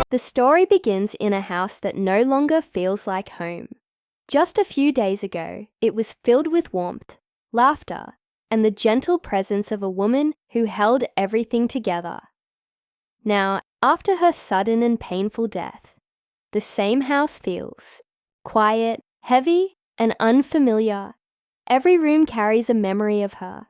The story begins in a house that no longer feels like home. Just a few days ago, it was filled with warmth, laughter, and the gentle presence of a woman who held everything together. Now, after her sudden and painful death, the same house feels quiet, heavy, and unfamiliar. Every room carries a memory of her,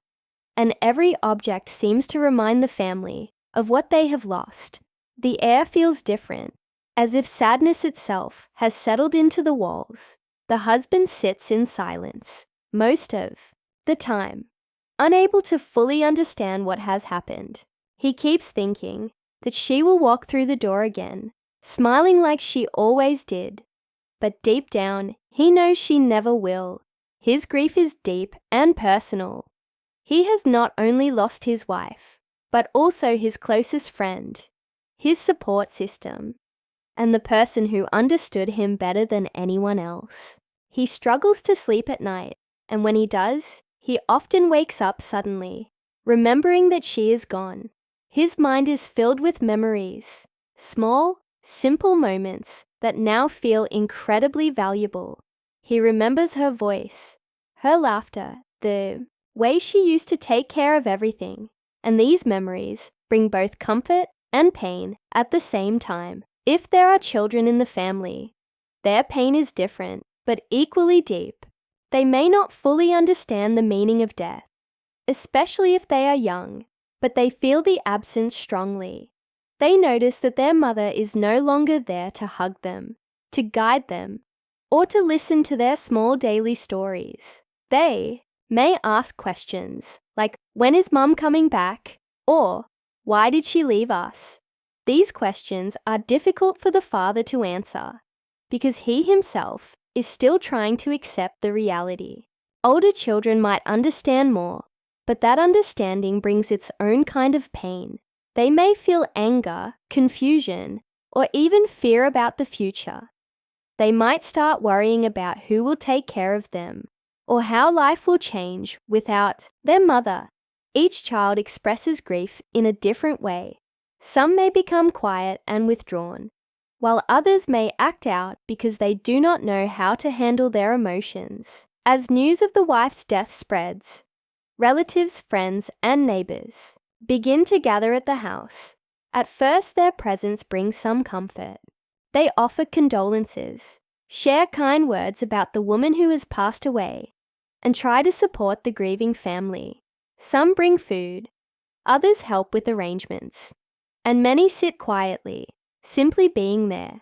and every object seems to remind the family of what they have lost. The air feels different, as if sadness itself has settled into the walls. The husband sits in silence, most of the time, unable to fully understand what has happened. He keeps thinking that she will walk through the door again, smiling like she always did. But deep down, he knows she never will. His grief is deep and personal. He has not only lost his wife, but also his closest friend, his support system, and the person who understood him better than anyone else. He struggles to sleep at night, and when he does, he often wakes up suddenly, remembering that she is gone. His mind is filled with memories, small, simple moments that now feel incredibly valuable. He remembers her voice, her laughter, the way she used to take care of everything, and these memories bring both comfort and pain at the same time. If there are children in the family, their pain is different, but equally deep. They may not fully understand the meaning of death, especially if they are young, but they feel the absence strongly. They notice that their mother is no longer there to hug them, to guide them, or to listen to their small daily stories. They may ask questions like, "When is Mum coming back?" or "Why did she leave us?" These questions are difficult for the father to answer because he himself is still trying to accept the reality. Older children might understand more, but that understanding brings its own kind of pain. They may feel anger, confusion, or even fear about the future. They might start worrying about who will take care of them or how life will change without their mother. Each child expresses grief in a different way. Some may become quiet and withdrawn, while others may act out because they do not know how to handle their emotions. As news of the wife's death spreads, relatives, friends, and neighbors begin to gather at the house. At first, their presence brings some comfort. They offer condolences, share kind words about the woman who has passed away, and try to support the grieving family. Some bring food, others help with arrangements, and many sit quietly, simply being there.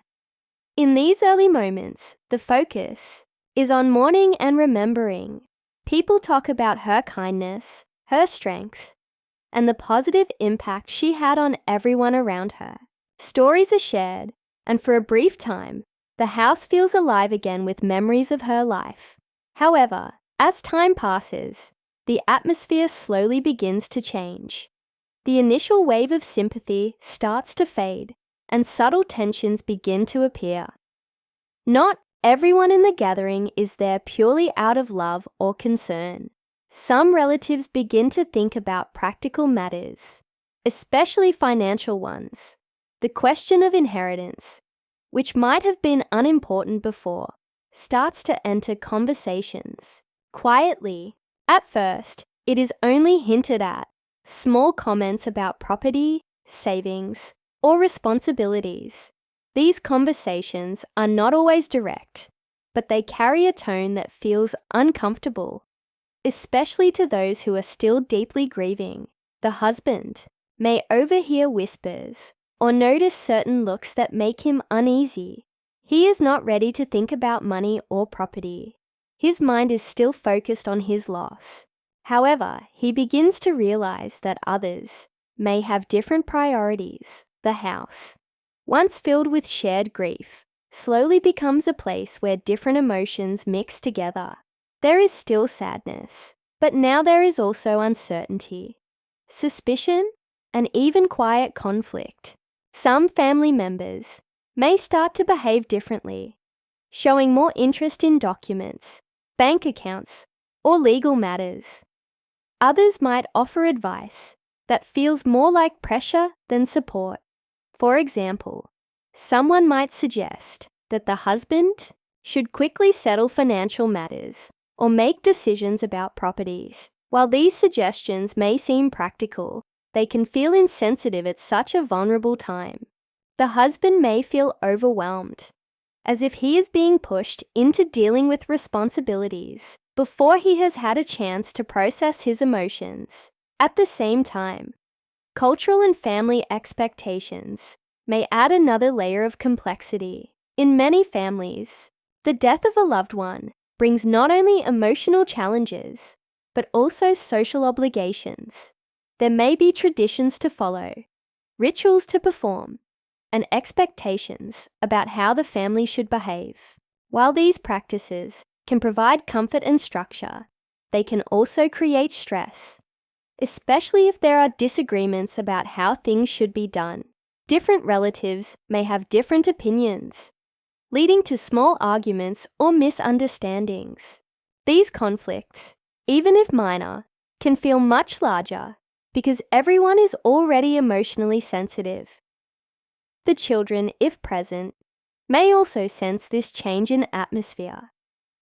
In these early moments, the focus is on mourning and remembering. People talk about her kindness, her strength, and the positive impact she had on everyone around her. Stories are shared, and for a brief time, the house feels alive again with memories of her life. However, as time passes, the atmosphere slowly begins to change. The initial wave of sympathy starts to fade, and subtle tensions begin to appear. Not everyone in the gathering is there purely out of love or concern. Some relatives begin to think about practical matters, especially financial ones. The question of inheritance, which might have been unimportant before, starts to enter conversations. Quietly, at first, it is only hinted at. Small comments about property, savings, or responsibilities. These conversations are not always direct, but they carry a tone that feels uncomfortable, especially to those who are still deeply grieving. The husband may overhear whispers or notice certain looks that make him uneasy. He is not ready to think about money or property. His mind is still focused on his loss. However, he begins to realize that others may have different priorities. The house, once filled with shared grief, slowly becomes a place where different emotions mix together. There is still sadness, but now there is also uncertainty, suspicion, and even quiet conflict. Some family members may start to behave differently, showing more interest in documents, bank accounts, or legal matters. Others might offer advice that feels more like pressure than support. For example, Someone might suggest that the husband should quickly settle financial matters or make decisions about properties. While these suggestions may seem practical, they can feel insensitive at such a vulnerable time. The husband may feel overwhelmed, as if he is being pushed into dealing with responsibilities before he has had a chance to process his emotions. At the same time, cultural and family expectations may add another layer of complexity. In many families, the death of a loved one brings not only emotional challenges, but also social obligations. There may be traditions to follow, rituals to perform, and expectations about how the family should behave. While these practices can provide comfort and structure, they can also create stress, especially if there are disagreements about how things should be done. Different relatives may have different opinions, leading to small arguments or misunderstandings. These conflicts, even if minor, can feel much larger because everyone is already emotionally sensitive. The children, if present, may also sense this change in atmosphere.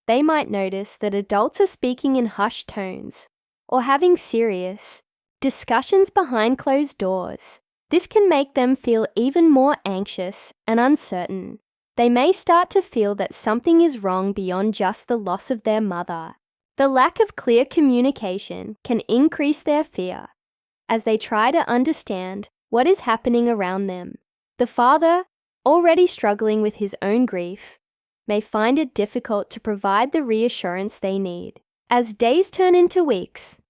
They might notice that adults are speaking in hushed tones or having serious discussions behind closed doors. This can make them feel even more anxious and uncertain. They may start to feel that something is wrong beyond just the loss of their mother. The lack of clear communication can increase their fear as they try to understand what is happening around them. The father, already struggling with his own grief, may find it difficult to provide the reassurance they need. As days turn into weeks,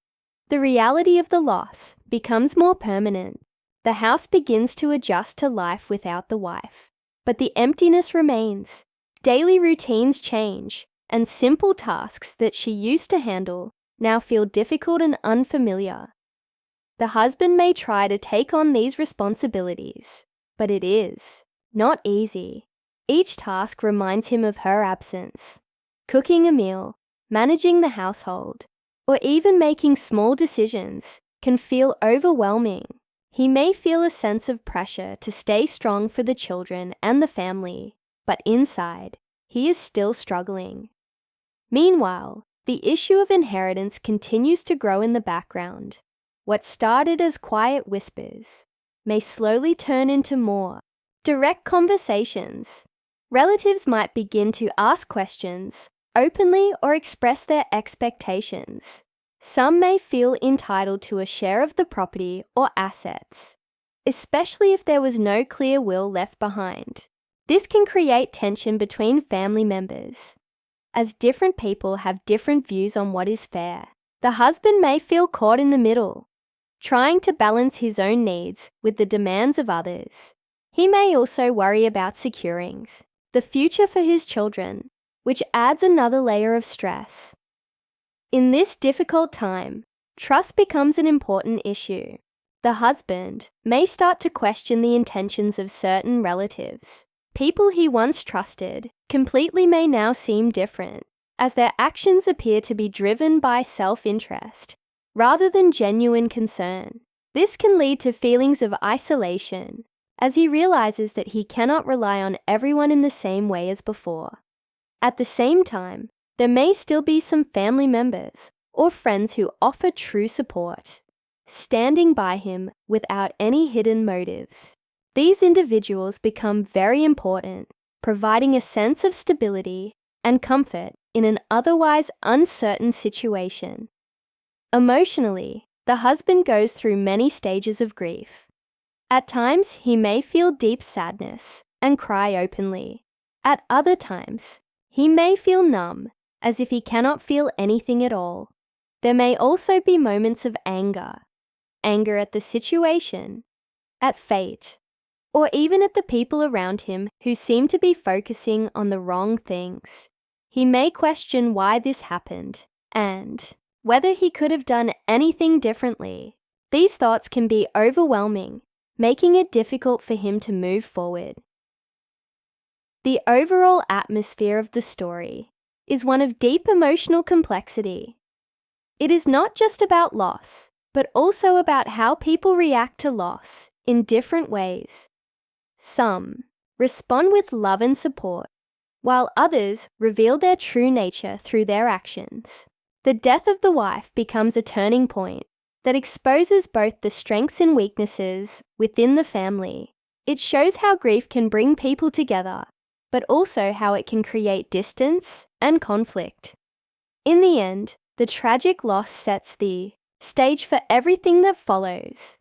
the reality of the loss becomes more permanent. The house begins to adjust to life without the wife, but the emptiness remains. Daily routines change, and simple tasks that she used to handle now feel difficult and unfamiliar. The husband may try to take on these responsibilities, but it is not easy. Each task reminds him of her absence. Cooking a meal, managing the household, or even making small decisions can feel overwhelming. He may feel a sense of pressure to stay strong for the children and the family, but inside, he is still struggling. Meanwhile, the issue of inheritance continues to grow in the background. What started as quiet whispers may slowly turn into more direct conversations. Relatives might begin to ask questions openly or express their expectations. Some may feel entitled to a share of the property or assets, especially if there was no clear will left behind. This can create tension between family members, as different people have different views on what is fair. The husband may feel caught in the middle, trying to balance his own needs with the demands of others. He may also worry about securing the future for his children, which adds another layer of stress. In this difficult time, trust becomes an important issue. The husband may start to question the intentions of certain relatives. People he once trusted completely may now seem different, as their actions appear to be driven by self-interest rather than genuine concern. This can lead to feelings of isolation, as he realizes that he cannot rely on everyone in the same way as before. At the same time, there may still be some family members or friends who offer true support, standing by him without any hidden motives. These individuals become very important, providing a sense of stability and comfort in an otherwise uncertain situation. Emotionally, the husband goes through many stages of grief. At times, he may feel deep sadness and cry openly. At other times, he may feel numb, as if he cannot feel anything at all. There may also be moments of anger at the situation, at fate, or even at the people around him who seem to be focusing on the wrong things. He may question why this happened and whether he could have done anything differently. These thoughts can be overwhelming, making it difficult for him to move forward. The overall atmosphere of the story is one of deep emotional complexity. It is not just about loss, but also about how people react to loss in different ways. Some respond with love and support, while others reveal their true nature through their actions. The death of the wife becomes a turning point that exposes both the strengths and weaknesses within the family. It shows how grief can bring people together, but also how it can create distance and conflict. In the end, the tragic loss sets the stage for everything that follows.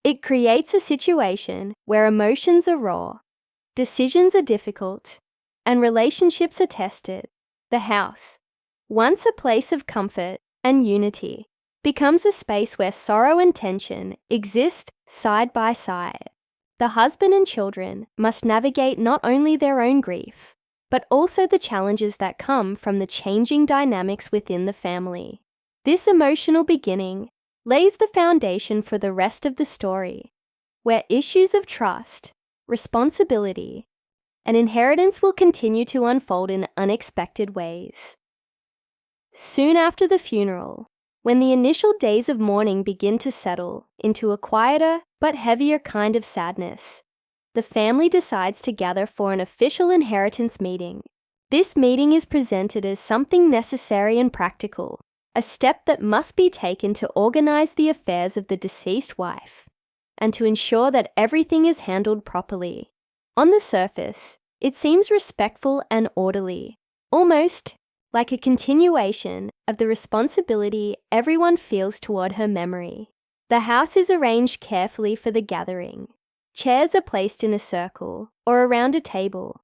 It creates a situation where emotions are raw, decisions are difficult, and relationships are tested. The house, once a place of comfort and unity, becomes a space where sorrow and tension exist side by side. The husband and children must navigate not only their own grief, but also the challenges that come from the changing dynamics within the family. This emotional beginning lays the foundation for the rest of the story, where issues of trust, responsibility, and inheritance will continue to unfold in unexpected ways. Soon after the funeral, when the initial days of mourning begin to settle into a quieter but heavier kind of sadness, the family decides to gather for an official inheritance meeting. This meeting is presented as something necessary and practical, a step that must be taken to organize the affairs of the deceased wife and to ensure that everything is handled properly. On the surface, it seems respectful and orderly, almost like a continuation of the responsibility everyone feels toward her memory. The house is arranged carefully for the gathering. Chairs are placed in a circle or around a table.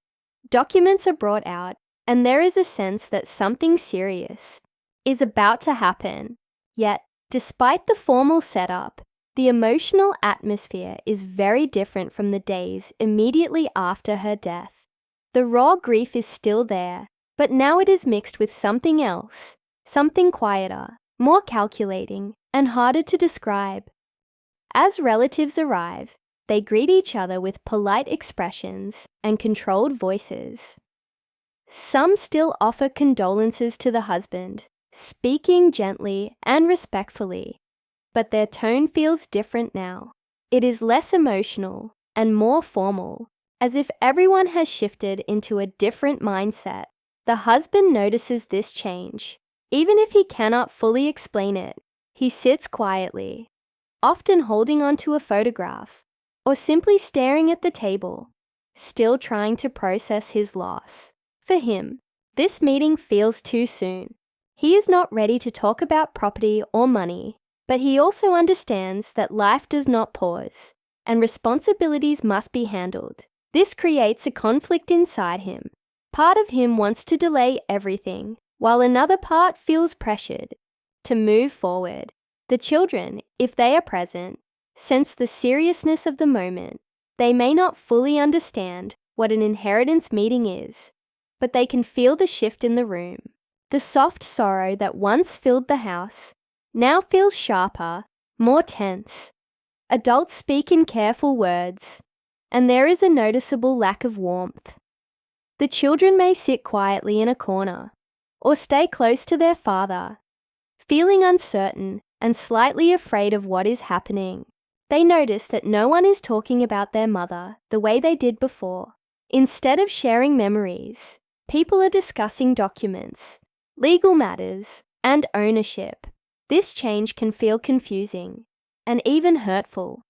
Documents are brought out, and there is a sense that something serious is about to happen. Yet, despite the formal setup, the emotional atmosphere is very different from the days immediately after her death. The raw grief is still there, but now it is mixed with something else, something quieter, more calculating, and harder to describe. As relatives arrive, they greet each other with polite expressions and controlled voices. Some still offer condolences to the husband, speaking gently and respectfully, but their tone feels different now. It is less emotional and more formal, as if everyone has shifted into a different mindset. The husband notices this change. Even if he cannot fully explain it, he sits quietly, often holding onto a photograph or simply staring at the table, still trying to process his loss. For him, this meeting feels too soon. He is not ready to talk about property or money, but he also understands that life does not pause and responsibilities must be handled. This creates a conflict inside him. Part of him wants to delay everything, while another part feels pressured to move forward. The children, if they are present, sense the seriousness of the moment. They may not fully understand what an inheritance meeting is, but they can feel the shift in the room. The soft sorrow that once filled the house now feels sharper, more tense. Adults speak in careful words, and there is a noticeable lack of warmth. The children may sit quietly in a corner or stay close to their father, feeling uncertain and slightly afraid of what is happening. They notice that no one is talking about their mother the way they did before. Instead of sharing memories, people are discussing documents, legal matters, and ownership. This change can feel confusing and even hurtful,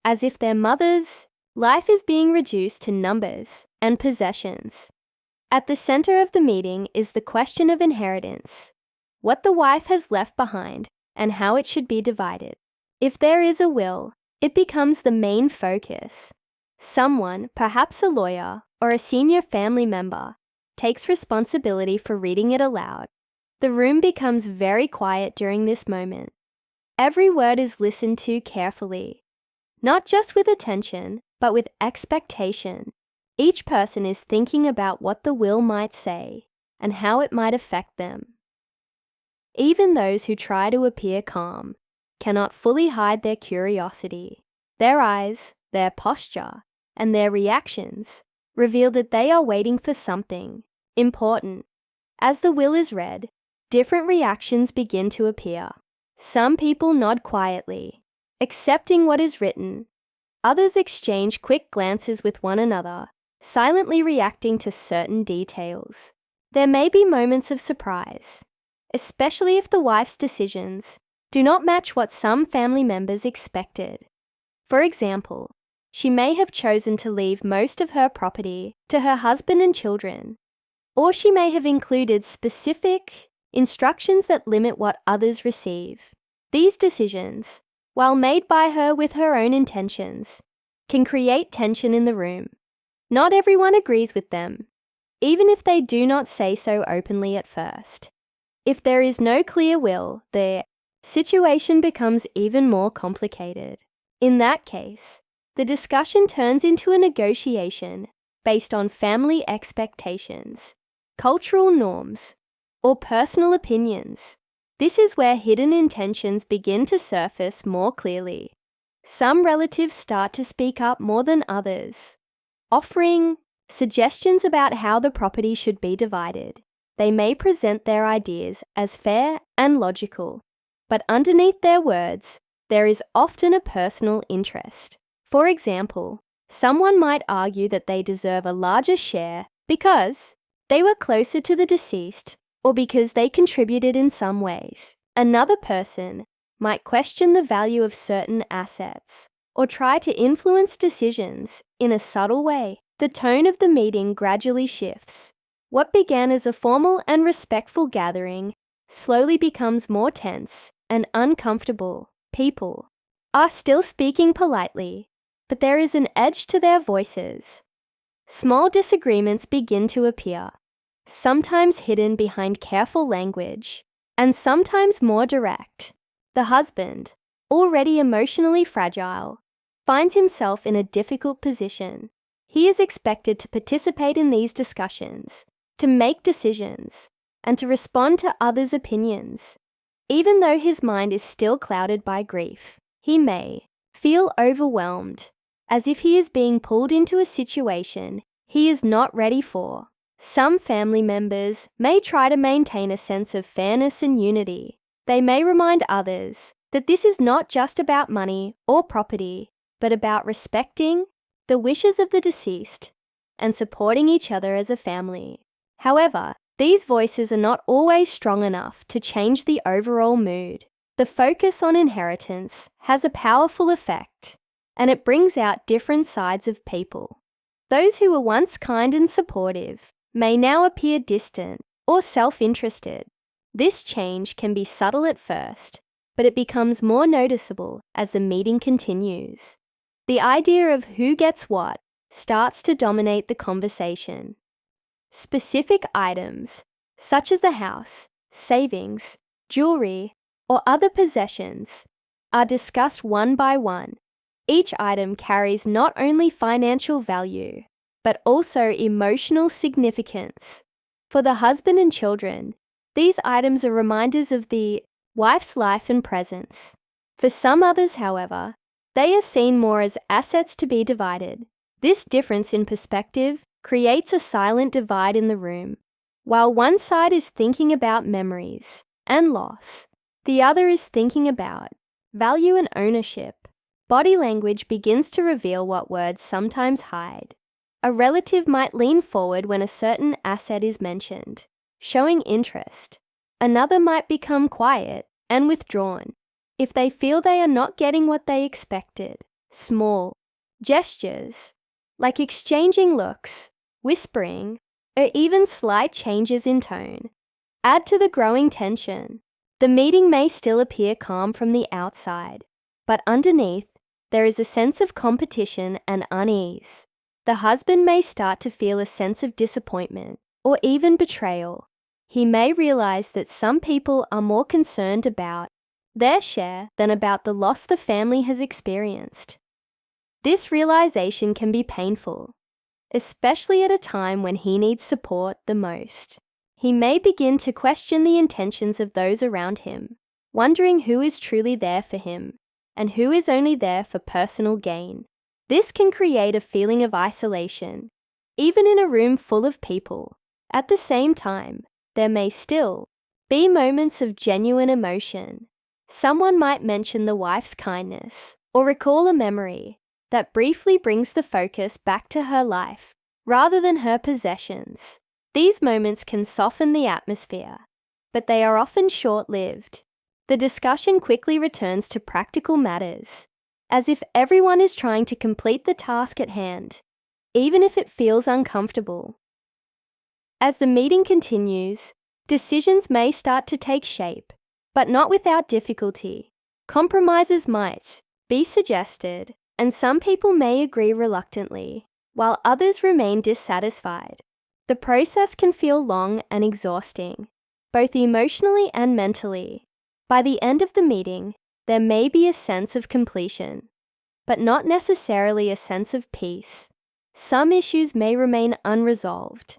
as if their mother's life is being reduced to numbers and possessions. At the center of the meeting is the question of inheritance, what the wife has left behind and how it should be divided. If there is a will, it becomes the main focus. Someone, perhaps a lawyer or a senior family member, takes responsibility for reading it aloud. The room becomes very quiet during this moment. Every word is listened to carefully, not just with attention, but with expectation. Each person is thinking about what the will might say and how it might affect them. Even those who try to appear calm cannot fully hide their curiosity. Their eyes, their posture, and their reactions reveal that they are waiting for something important. As the will is read, different reactions begin to appear. Some people nod quietly, accepting what is written. Others exchange quick glances with one another, silently reacting to certain details. There may be moments of surprise, especially if the wife's decisions do not match what some family members expected. For example, she may have chosen to leave most of her property to her husband and children, or she may have included specific instructions that limit what others receive. These decisions, while made by her with her own intentions, can create tension in the room. Not everyone agrees with them, even if they do not say so openly at first. If there is no clear will, the situation becomes even more complicated. In that case, the discussion turns into a negotiation based on family expectations, cultural norms, or personal opinions. This is where hidden intentions begin to surface more clearly. Some relatives start to speak up more than others, offering suggestions about how the property should be divided. They may present their ideas as fair and logical, but underneath their words, there is often a personal interest. For example, someone might argue that they deserve a larger share because they were closer to the deceased or because they contributed in some ways. Another person might question the value of certain assets or try to influence decisions in a subtle way. The tone of the meeting gradually shifts. What began as a formal and respectful gathering slowly becomes more tense and uncomfortable. People are still speaking politely, but there is an edge to their voices. Small disagreements begin to appear, sometimes hidden behind careful language, and sometimes more direct. The husband, already emotionally fragile, finds himself in a difficult position. He is expected to participate in these discussions, to make decisions, and to respond to others' opinions. Even though his mind is still clouded by grief, he may feel overwhelmed, as if he is being pulled into a situation he is not ready for. Some family members may try to maintain a sense of fairness and unity. They may remind others that this is not just about money or property, but about respecting the wishes of the deceased and supporting each other as a family. However, these voices are not always strong enough to change the overall mood. The focus on inheritance has a powerful effect, and it brings out different sides of people. Those who were once kind and supportive may now appear distant or self-interested. This change can be subtle at first, but it becomes more noticeable as the meeting continues. The idea of who gets what starts to dominate the conversation. Specific items, such as the house, savings, jewelry, or other possessions, are discussed one by one. Each item carries not only financial value, but also emotional significance. For the husband and children, these items are reminders of the wife's life and presence. For some others, however, they are seen more as assets to be divided. This difference in perspective creates a silent divide in the room. While one side is thinking about memories and loss, the other is thinking about value and ownership. Body language begins to reveal what words sometimes hide. A relative might lean forward when a certain asset is mentioned, showing interest. Another might become quiet and withdrawn if they feel they are not getting what they expected. Small gestures, like exchanging looks, whispering, or even slight changes in tone, add to the growing tension. The meeting may still appear calm from the outside, but underneath, there is a sense of competition and unease. The husband may start to feel a sense of disappointment or even betrayal. He may realize that some people are more concerned about their share than about the loss the family has experienced. This realization can be painful, especially at a time when he needs support the most. He may begin to question the intentions of those around him, wondering who is truly there for him and who is only there for personal gain. This can create a feeling of isolation, even in a room full of people. At the same time, there may still be moments of genuine emotion. Someone might mention the wife's kindness or recall a memory that briefly brings the focus back to her life. rather than her possessions. These moments can soften the atmosphere, but they are often short-lived. The discussion quickly returns to practical matters, as if everyone is trying to complete the task at hand, even if it feels uncomfortable. As the meeting continues, decisions may start to take shape, but not without difficulty. Compromises might be suggested, and some people may agree reluctantly, while others remain dissatisfied. The process can feel long and exhausting, both emotionally and mentally. By the end of the meeting, there may be a sense of completion, but not necessarily a sense of peace. Some issues may remain unresolved,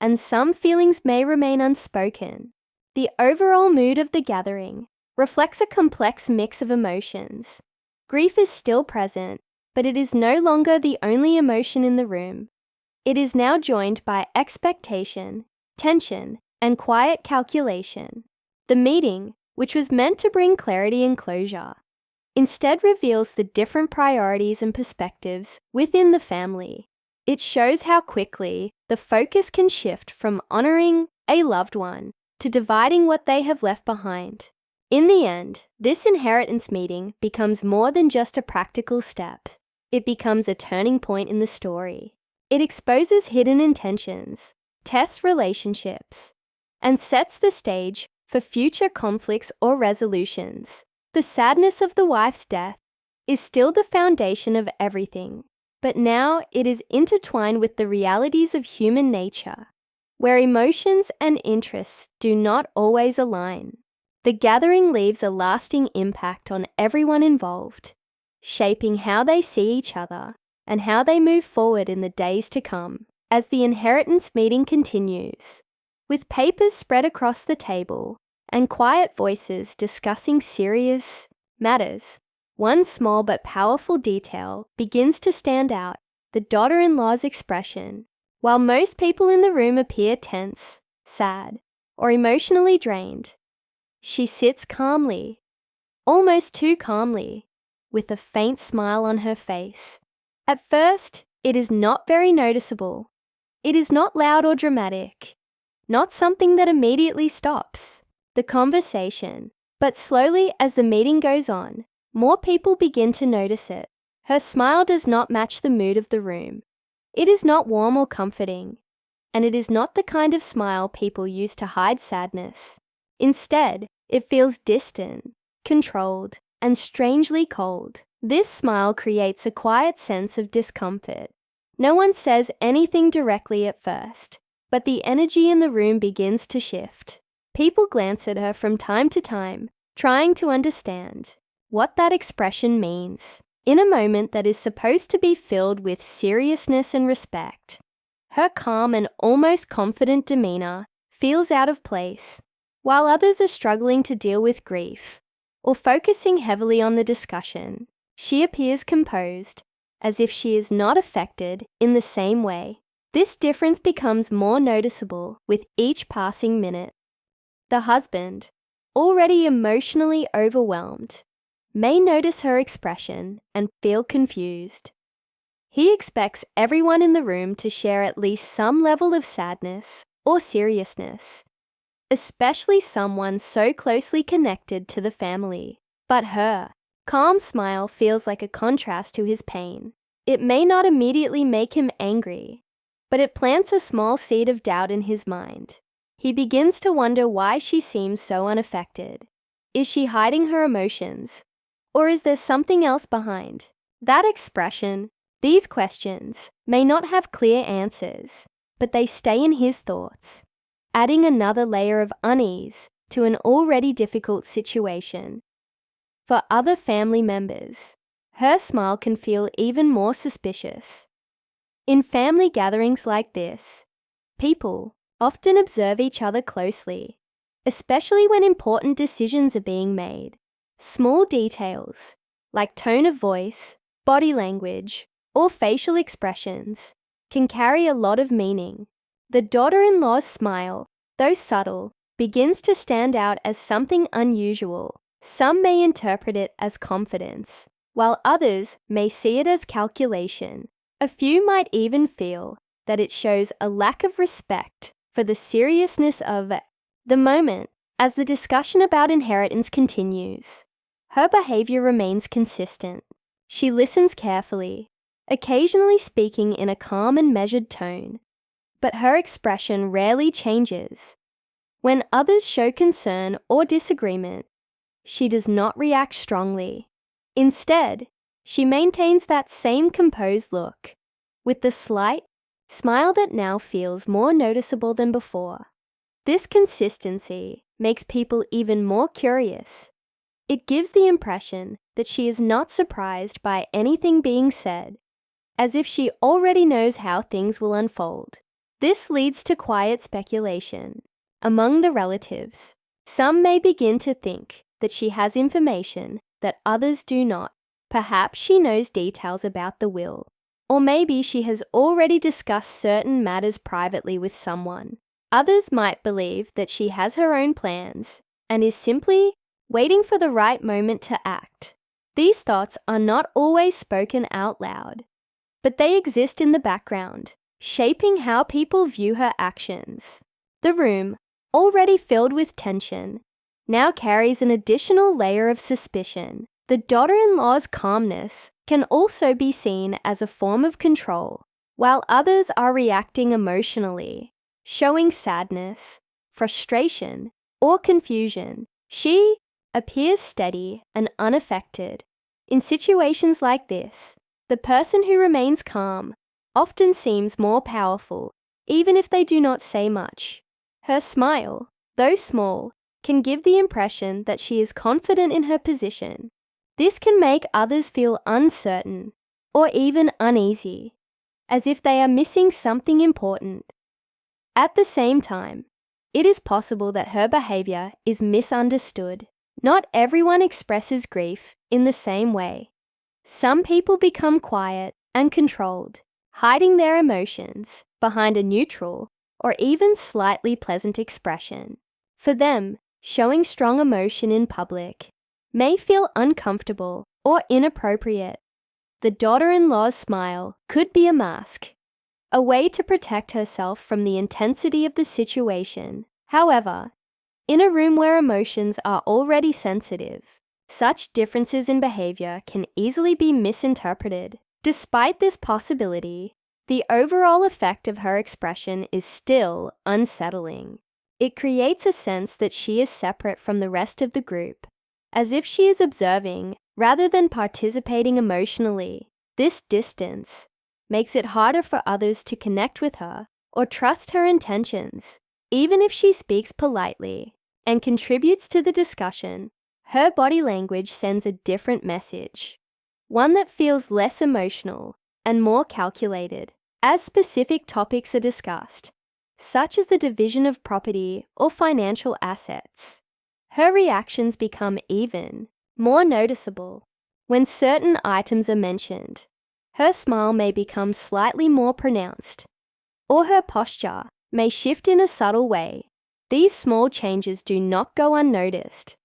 and some feelings may remain unspoken. The overall mood of the gathering reflects a complex mix of emotions. Grief is still present, but it is no longer the only emotion in the room. It is now joined by expectation, tension, and quiet calculation. The meeting, which was meant to bring clarity and closure, instead reveals the different priorities and perspectives within the family. It shows how quickly the focus can shift from honoring a loved one to dividing what they have left behind. In the end, this inheritance meeting becomes more than just a practical step. It becomes a turning point in the story. It exposes hidden intentions, tests relationships, and sets the stage for future conflicts or resolutions. The sadness of the wife's death is still the foundation of everything, but now it is intertwined with the realities of human nature, where emotions and interests do not always align. The gathering leaves a lasting impact on everyone involved, shaping how they see each other and how they move forward in the days to come. As the inheritance meeting continues, with papers spread across the table and quiet voices discussing serious matters, one small but powerful detail begins to stand out: the daughter-in-law's expression. While most people in the room appear tense, sad, or emotionally drained, she sits calmly, almost too calmly, with a faint smile on her face. At first, it is not very noticeable. It is not loud or dramatic, not something that immediately stops the conversation. But slowly, as the meeting goes on, more people begin to notice it. Her smile does not match the mood of the room. It is not warm or comforting, and it is not the kind of smile people use to hide sadness. Instead, it feels distant, controlled, and strangely cold. This smile creates a quiet sense of discomfort. No one says anything directly at first, but the energy in the room begins to shift. People glance at her from time to time, trying to understand what that expression means. In a moment that is supposed to be filled with seriousness and respect, her calm and almost confident demeanor feels out of place. While others are struggling to deal with grief or focusing heavily on the discussion, she appears composed, as if she is not affected in the same way. This difference becomes more noticeable with each passing minute. The husband, already emotionally overwhelmed, may notice her expression and feel confused. He expects everyone in the room to share at least some level of sadness or seriousness, especially someone so closely connected to the family. But her calm smile feels like a contrast to his pain. It may not immediately make him angry, but it plants a small seed of doubt in his mind. He begins to wonder why she seems so unaffected. Is she hiding her emotions? Or is there something else behind that expression? These questions may not have clear answers, but they stay in his thoughts, adding another layer of unease to an already difficult situation. For other family members, her smile can feel even more suspicious. In family gatherings like this, people often observe each other closely, especially when important decisions are being made. Small details, like tone of voice, body language, or facial expressions, can carry a lot of meaning. The daughter-in-law's smile, though subtle, begins to stand out as something unusual. Some may interpret it as confidence, while others may see it as calculation. A few might even feel that it shows a lack of respect for the seriousness of the moment. As the discussion about inheritance continues, her behavior remains consistent. She listens carefully, occasionally speaking in a calm and measured tone, but her expression rarely changes. When others show concern or disagreement, she does not react strongly. Instead, she maintains that same composed look, with the slight smile that now feels more noticeable than before. This consistency makes people even more curious. It gives the impression that she is not surprised by anything being said, as if she already knows how things will unfold. This leads to quiet speculation. Among the relatives, some may begin to think that she has information that others do not. Perhaps she knows details about the will, or maybe she has already discussed certain matters privately with someone. Others might believe that she has her own plans and is simply waiting for the right moment to act. These thoughts are not always spoken out loud, but they exist in the background, shaping how people view her actions. The room, already filled with tension, now carries an additional layer of suspicion. The daughter-in-law's calmness can also be seen as a form of control, while others are reacting emotionally, showing sadness, frustration, or confusion. She appears steady and unaffected. In situations like this, the person who remains calm often seems more powerful, even if they do not say much. Her smile, though small, can give the impression that she is confident in her position. This can make others feel uncertain or even uneasy, as if they are missing something important. At the same time, it is possible that her behavior is misunderstood. Not everyone expresses grief in the same way. Some people become quiet and controlled, hiding their emotions behind a neutral or even slightly pleasant expression. For them, showing strong emotion in public may feel uncomfortable or inappropriate. The daughter-in-law's smile could be a mask, a way to protect herself from the intensity of the situation. However, in a room where emotions are already sensitive, such differences in behavior can easily be misinterpreted. Despite this possibility, the overall effect of her expression is still unsettling. It creates a sense that she is separate from the rest of the group, as if she is observing rather than participating emotionally. This distance makes it harder for others to connect with her or trust her intentions. Even if she speaks politely and contributes to the discussion, her body language sends a different message, one that feels less emotional and more calculated. As specific topics are discussed, such as the division of property or financial assets, her reactions become even more noticeable. When certain items are mentioned, her smile may become slightly more pronounced, or her posture may shift in a subtle way. These small changes do not go unnoticed.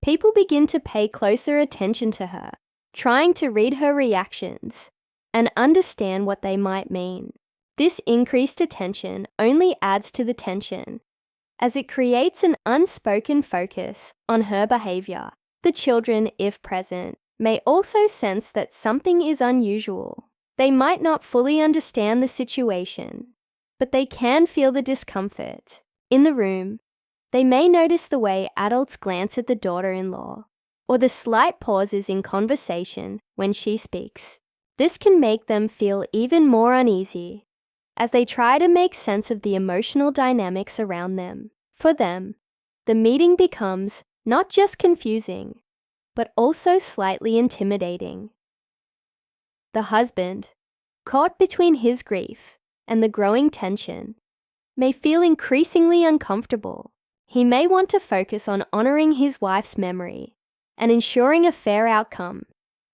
People begin to pay closer attention to her, trying to read her reactions and understand what they might mean. This increased attention only adds to the tension, as it creates an unspoken focus on her behavior. The children, if present, may also sense that something is unusual. They might not fully understand the situation, but they can feel the discomfort. In the room, they may notice the way adults glance at the daughter-in-law, or the slight pauses in conversation when she speaks. This can make them feel even more uneasy, as they try to make sense of the emotional dynamics around them. For them, the meeting becomes not just confusing, but also slightly intimidating. The husband, caught between his grief and the growing tension, may feel increasingly uncomfortable. He may want to focus on honoring his wife's memory and ensuring a fair outcome,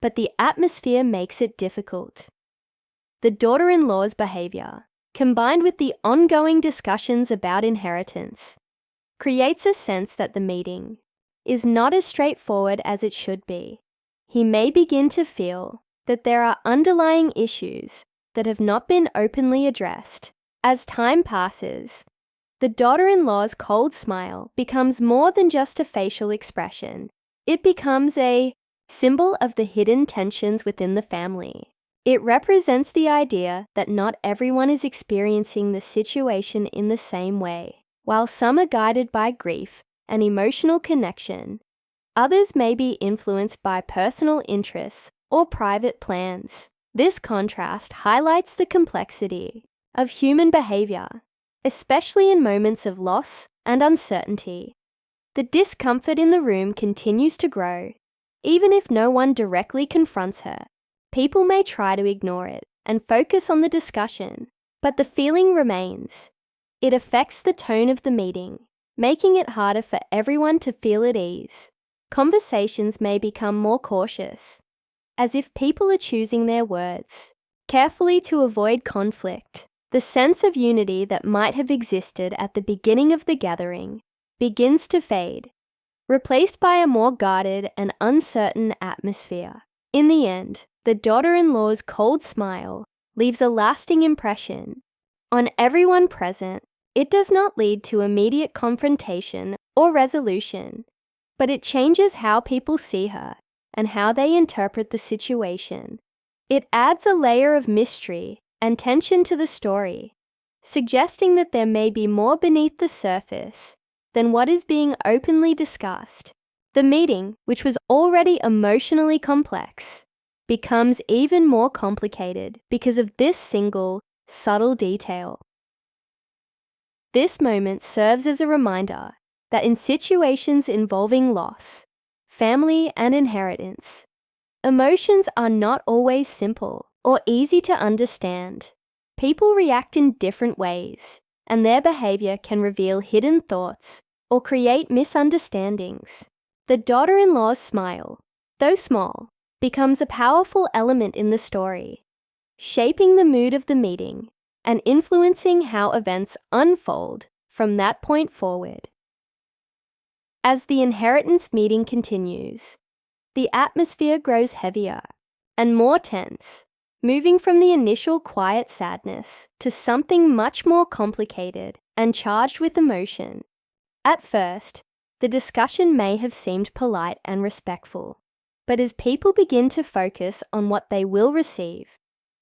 but the atmosphere makes it difficult. The daughter-in-law's behavior, combined with the ongoing discussions about inheritance, creates a sense that the meeting is not as straightforward as it should be. He may begin to feel that there are underlying issues that have not been openly addressed. As time passes, the daughter-in-law's cold smile becomes more than just a facial expression. It becomes a symbol of the hidden tensions within the family. It represents the idea that not everyone is experiencing the situation in the same way. While some are guided by grief and emotional connection, others may be influenced by personal interests or private plans. This contrast highlights the complexity of human behavior, especially in moments of loss and uncertainty. The discomfort in the room continues to grow. Even if no one directly confronts her, people may try to ignore it and focus on the discussion, but the feeling remains. It affects the tone of the meeting, making it harder for everyone to feel at ease. Conversations may become more cautious, as if people are choosing their words carefully to avoid conflict. The sense of unity that might have existed at the beginning of the gathering begins to fade, replaced by a more guarded and uncertain atmosphere. In the end, the daughter-in-law's cold smile leaves a lasting impression on everyone present. It does not lead to immediate confrontation or resolution, but it changes how people see her and how they interpret the situation. It adds a layer of mystery and tension to the story, suggesting that there may be more beneath the surface than what is being openly discussed. The meeting, which was already emotionally complex, becomes even more complicated because of this single, subtle detail. This moment serves as a reminder that in situations involving loss, family, and inheritance, emotions are not always simple or easy to understand. People react in different ways, and their behavior can reveal hidden thoughts or create misunderstandings. The daughter-in-law's smile, though small, becomes a powerful element in the story, shaping the mood of the meeting and influencing how events unfold from that point forward. As the inheritance meeting continues, the atmosphere grows heavier and more tense, moving from the initial quiet sadness to something much more complicated and charged with emotion. At first, the discussion may have seemed polite and respectful, but as people begin to focus on what they will receive,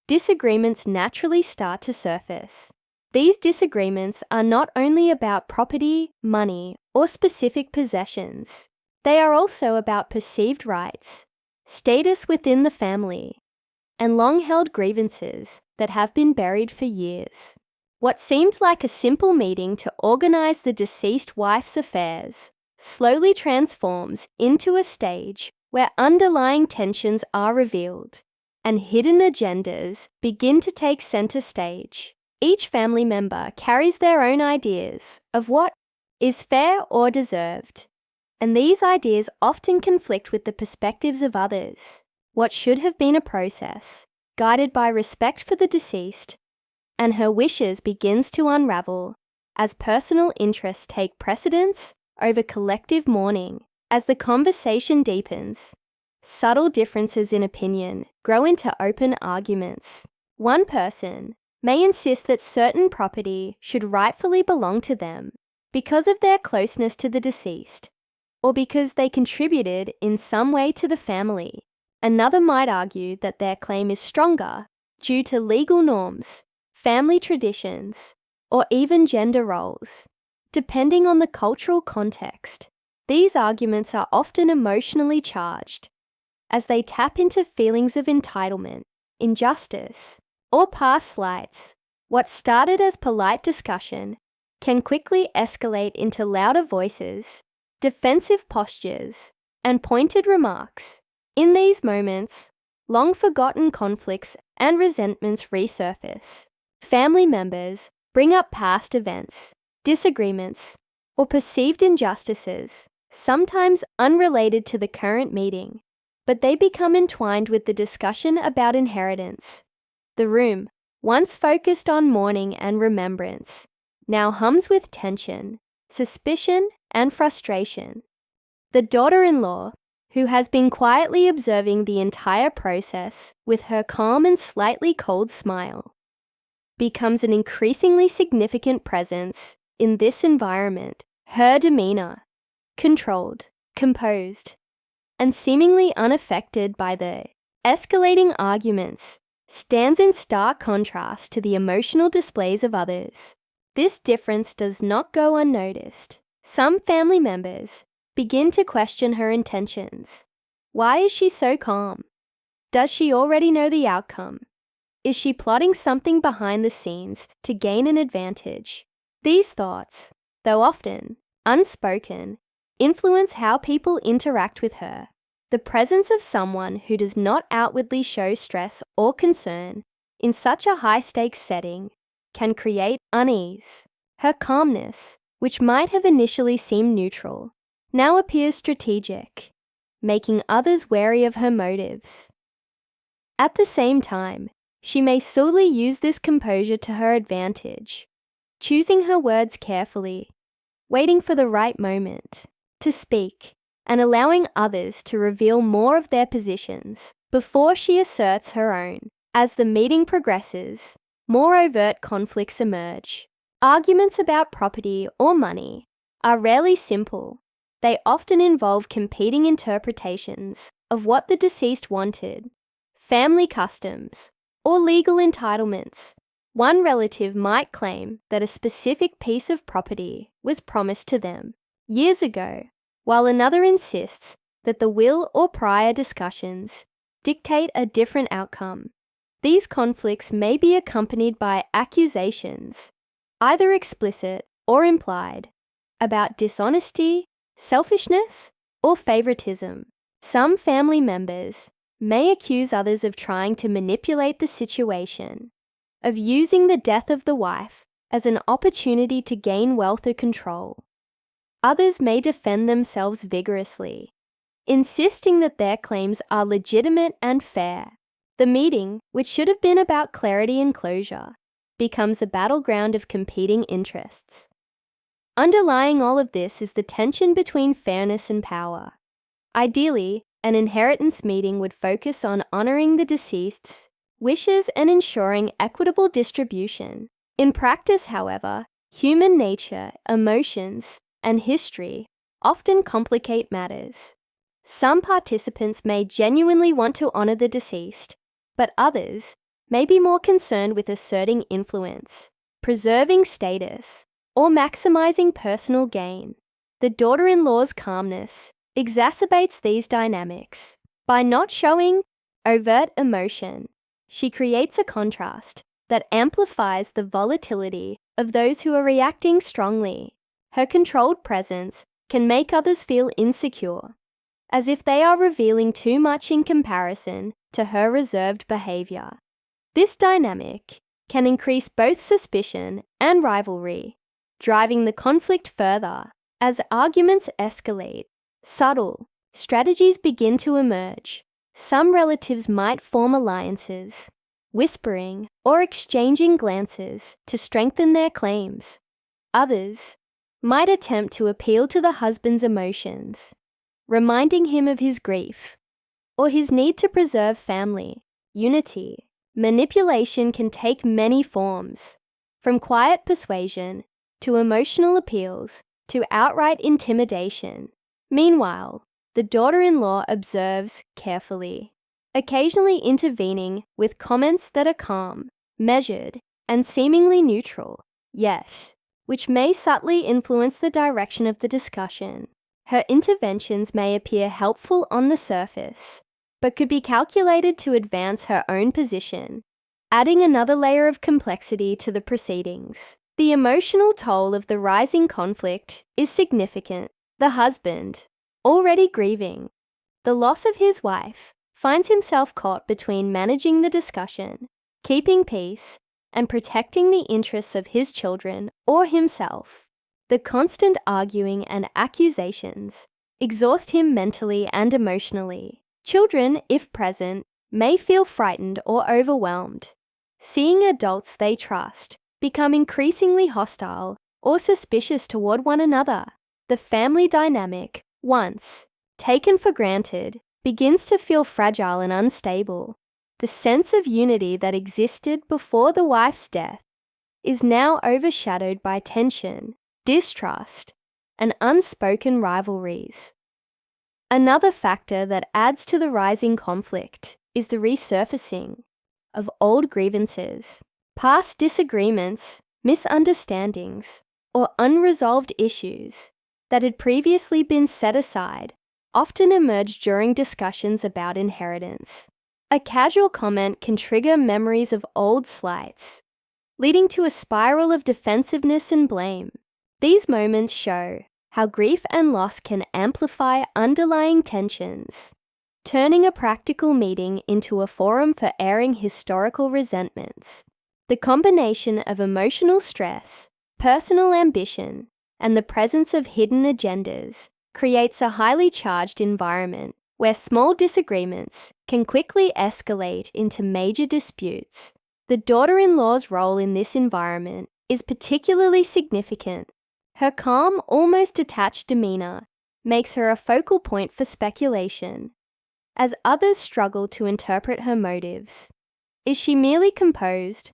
disagreements naturally start to surface. These disagreements are not only about property, money, or specific possessions. They are also about perceived rights, status within the family, and long-held grievances that have been buried for years. What seemed like a simple meeting to organize the deceased wife's affairs slowly transforms into a stage where underlying tensions are revealed and hidden agendas begin to take center stage. Each family member carries their own ideas of what is fair or deserved, and these ideas often conflict with the perspectives of others. What should have been a process, guided by respect for the deceased, and her wishes begins to unravel as personal interests take precedence over collective mourning. As the conversation deepens, subtle differences in opinion grow into open arguments. One person may insist that certain property should rightfully belong to them because of their closeness to the deceased, or because they contributed in some way to the family. Another might argue that their claim is stronger due to legal norms, family traditions, or even gender roles. Depending on the cultural context, these arguments are often emotionally charged, as they tap into feelings of entitlement, injustice, or past slights. What started as polite discussion can quickly escalate into louder voices, defensive postures, and pointed remarks. In these moments, long-forgotten conflicts and resentments resurface. Family members bring up past events, disagreements, or perceived injustices, sometimes unrelated to the current meeting, but they become entwined with the discussion about inheritance. The room, once focused on mourning and remembrance, now hums with tension, suspicion, and frustration. The daughter-in-law, who has been quietly observing the entire process with her calm and slightly cold smile, becomes an increasingly significant presence in this environment. Her demeanor, controlled, composed, and seemingly unaffected by the escalating arguments, stands in stark contrast to the emotional displays of others. This difference does not go unnoticed. Some family members begin to question her intentions. Why is she so calm? Does she already know the outcome? Is she plotting something behind the scenes to gain an advantage? These thoughts, though often unspoken, influence how people interact with her. The presence of someone who does not outwardly show stress or concern in such a high-stakes setting can create unease. Her calmness, which might have initially seemed neutral, now appears strategic, making others wary of her motives. At the same time, she may subtly use this composure to her advantage, choosing her words carefully, waiting for the right moment to speak, and allowing others to reveal more of their positions before she asserts her own. As the meeting progresses, more overt conflicts emerge. Arguments about property or money are rarely simple. They often involve competing interpretations of what the deceased wanted, family customs, or legal entitlements. One relative might claim that a specific piece of property was promised to them years ago, while another insists that the will or prior discussions dictate a different outcome. These conflicts may be accompanied by accusations, either explicit or implied, about dishonesty, selfishness, or favoritism. Some family members may accuse others of trying to manipulate the situation, of using the death of the wife as an opportunity to gain wealth or control. Others may defend themselves vigorously, insisting that their claims are legitimate and fair. The meeting, which should have been about clarity and closure, becomes a battleground of competing interests. Underlying all of this is the tension between fairness and power. Ideally, an inheritance meeting would focus on honoring the deceased's wishes and ensuring equitable distribution. In practice, however, human nature, emotions, and history often complicate matters. Some participants may genuinely want to honor the deceased, but others may be more concerned with asserting influence, preserving status, or maximizing personal gain. The daughter-in-law's calmness exacerbates these dynamics. By not showing overt emotion, she creates a contrast that amplifies the volatility of those who are reacting strongly. Her controlled presence can make others feel insecure, as if they are revealing too much in comparison to her reserved behavior. This dynamic can increase both suspicion and rivalry, driving the conflict further. As arguments escalate, subtle strategies begin to emerge. Some relatives might form alliances, whispering or exchanging glances to strengthen their claims. Others might attempt to appeal to the husband's emotions, reminding him of his grief or his need to preserve family unity. Manipulation can take many forms, from quiet persuasion to emotional appeals to outright intimidation. Meanwhile, the daughter-in-law observes carefully, occasionally intervening with comments that are calm, measured, and seemingly neutral, yet which may subtly influence the direction of the discussion. Her interventions may appear helpful on the surface, but could be calculated to advance her own position, adding another layer of complexity to the proceedings. The emotional toll of the rising conflict is significant. The husband, already grieving the loss of his wife, finds himself caught between managing the discussion, keeping peace, and protecting the interests of his children or himself. The constant arguing and accusations exhaust him mentally and emotionally. Children, if present, may feel frightened or overwhelmed, seeing adults they trust become increasingly hostile or suspicious toward one another. The family dynamic, once taken for granted, begins to feel fragile and unstable. The sense of unity that existed before the wife's death is now overshadowed by tension, distrust, and unspoken rivalries. Another factor that adds to the rising conflict is the resurfacing of old grievances. Past disagreements, misunderstandings, or unresolved issues that had previously been set aside often emerge during discussions about inheritance. A casual comment can trigger memories of old slights, leading to a spiral of defensiveness and blame. These moments show how grief and loss can amplify underlying tensions, turning a practical meeting into a forum for airing historical resentments. The combination of emotional stress, personal ambition, and the presence of hidden agendas creates a highly charged environment where small disagreements can quickly escalate into major disputes. The daughter-in-law's role in this environment is particularly significant. Her calm, almost detached demeanor makes her a focal point for speculation, as others struggle to interpret her motives. Is she merely composed,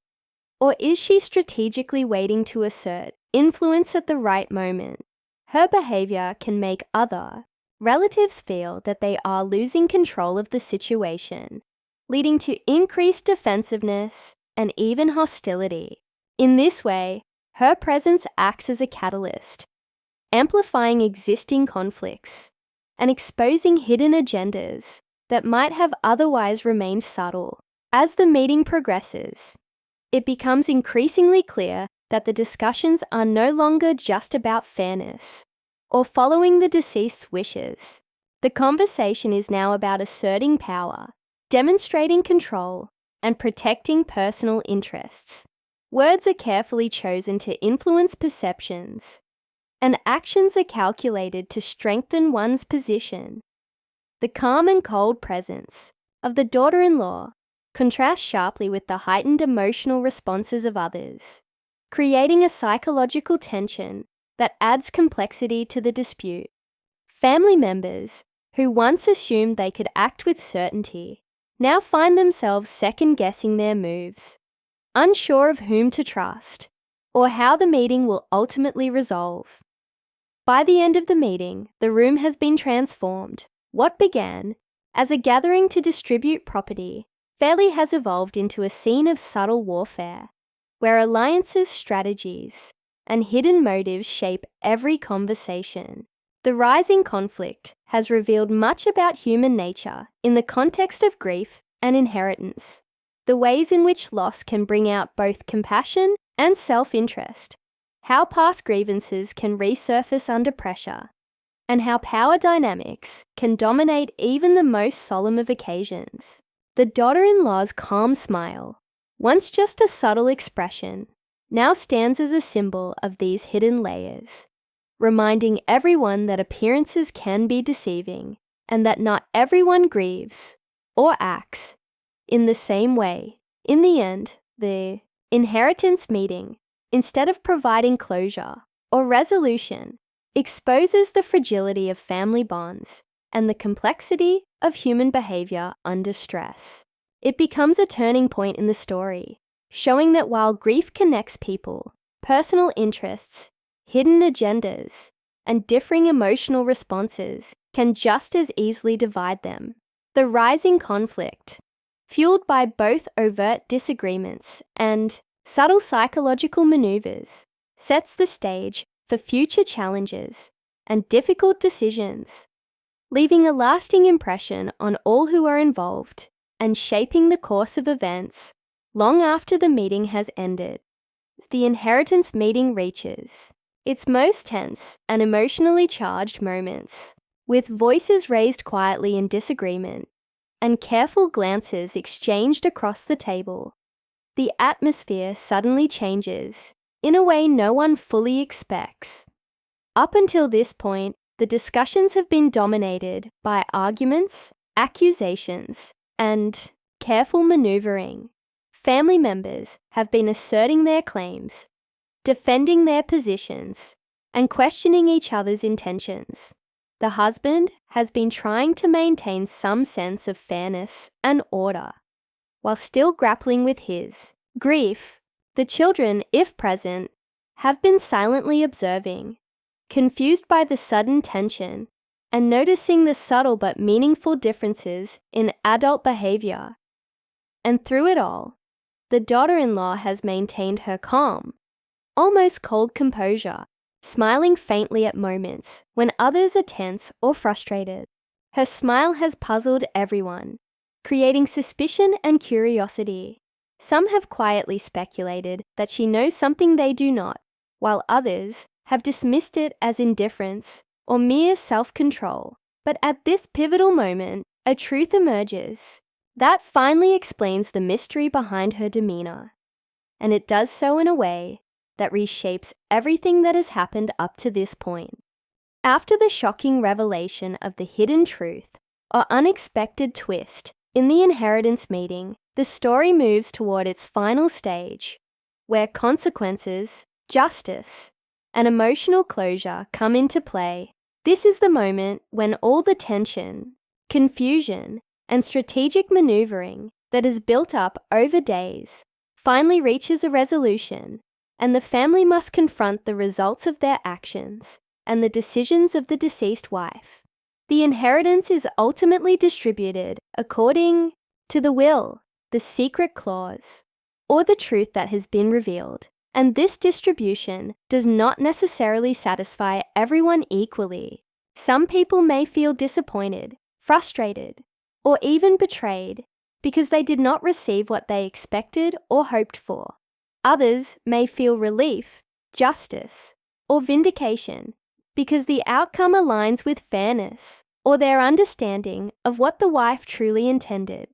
or is she strategically waiting to assert influence at the right moment? Her behavior can make other relatives feel that they are losing control of the situation, leading to increased defensiveness and even hostility. In this way, her presence acts as a catalyst, amplifying existing conflicts and exposing hidden agendas that might have otherwise remained subtle. As the meeting progresses, it becomes increasingly clear that the discussions are no longer just about fairness or following the deceased's wishes. The conversation is now about asserting power, demonstrating control, and protecting personal interests. Words are carefully chosen to influence perceptions, and actions are calculated to strengthen one's position. The calm and cold presence of the daughter-in-law contrasts sharply with the heightened emotional responses of others, creating a psychological tension that adds complexity to the dispute. Family members, who once assumed they could act with certainty, now find themselves second-guessing their moves, unsure of whom to trust or how the meeting will ultimately resolve. By the end of the meeting, the room has been transformed. What began as a gathering to distribute property fairly has evolved into a scene of subtle warfare, where alliances, strategies, and hidden motives shape every conversation. The rising conflict has revealed much about human nature in the context of grief and inheritance, the ways in which loss can bring out both compassion and self-interest, how past grievances can resurface under pressure, and how power dynamics can dominate even the most solemn of occasions. The daughter-in-law's calm smile, once just a subtle expression, now stands as a symbol of these hidden layers, reminding everyone that appearances can be deceiving and that not everyone grieves or acts in the same way. In the end, the inheritance meeting, instead of providing closure or resolution, exposes the fragility of family bonds and the complexity of human behavior under stress. It becomes a turning point in the story, showing that while grief connects people, personal interests, hidden agendas, and differing emotional responses can just as easily divide them. The rising conflict, fueled by both overt disagreements and subtle psychological maneuvers, sets the stage for future challenges and difficult decisions, leaving a lasting impression on all who are involved and shaping the course of events long after the meeting has ended. The inheritance meeting reaches its most tense and emotionally charged moments, with voices raised quietly in disagreement and careful glances exchanged across the table. The atmosphere suddenly changes in a way no one fully expects. Up until this point, the discussions have been dominated by arguments, accusations, and careful maneuvering. Family members have been asserting their claims, defending their positions, and questioning each other's intentions. The husband has been trying to maintain some sense of fairness and order, while still grappling with his grief. The children, if present, have been silently observing, confused by the sudden tension and noticing the subtle but meaningful differences in adult behavior. And through it all, the daughter-in-law has maintained her calm, almost cold composure, smiling faintly at moments when others are tense or frustrated. Her smile has puzzled everyone, creating suspicion and curiosity. Some have quietly speculated that she knows something they do not, while others have dismissed it as indifference or mere self-control. But at this pivotal moment, a truth emerges that finally explains the mystery behind her demeanor. And it does so in a way that reshapes everything that has happened up to this point. After the shocking revelation of the hidden truth or unexpected twist in the inheritance meeting, the story moves toward its final stage, where consequences, justice, and emotional closure come into play. This is the moment when all the tension, confusion, and strategic maneuvering that is built up over days finally reaches a resolution, and the family must confront the results of their actions and the decisions of the deceased wife. The inheritance is ultimately distributed according to the will, the secret clause, or the truth that has been revealed. And this distribution does not necessarily satisfy everyone equally. Some people may feel disappointed, frustrated, or even betrayed because they did not receive what they expected or hoped for. Others may feel relief, justice, or vindication because the outcome aligns with fairness or their understanding of what the wife truly intended.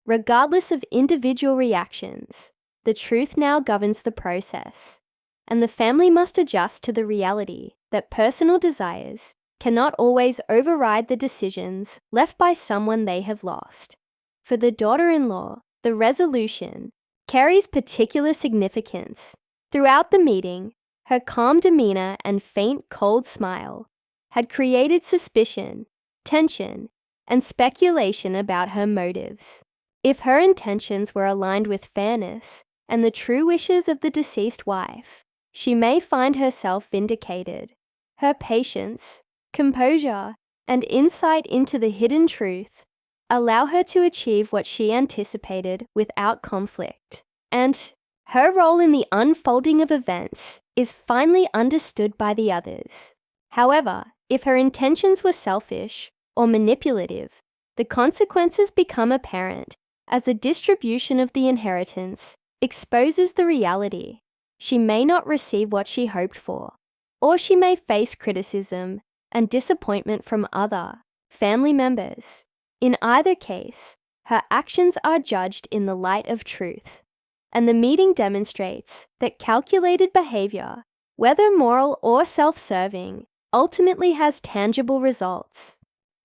Regardless of individual reactions, the truth now governs the process, and the family must adjust to the reality that personal desires cannot always override the decisions left by someone they have lost. For the daughter-in-law, the resolution carries particular significance. Throughout the meeting, her calm demeanor and faint, cold smile had created suspicion, tension, and speculation about her motives. If her intentions were aligned with fairness and the true wishes of the deceased wife, she may find herself vindicated. Her patience, composure, and insight into the hidden truth allow her to achieve what she anticipated without conflict. And her role in the unfolding of events is finally understood by the others. However, if her intentions were selfish or manipulative, the consequences become apparent as the distribution of the inheritance exposes the reality. She may not receive what she hoped for, or she may face criticism and disappointment from other family members. In either case, her actions are judged in the light of truth, and the meeting demonstrates that calculated behavior, whether moral or self-serving, ultimately has tangible results.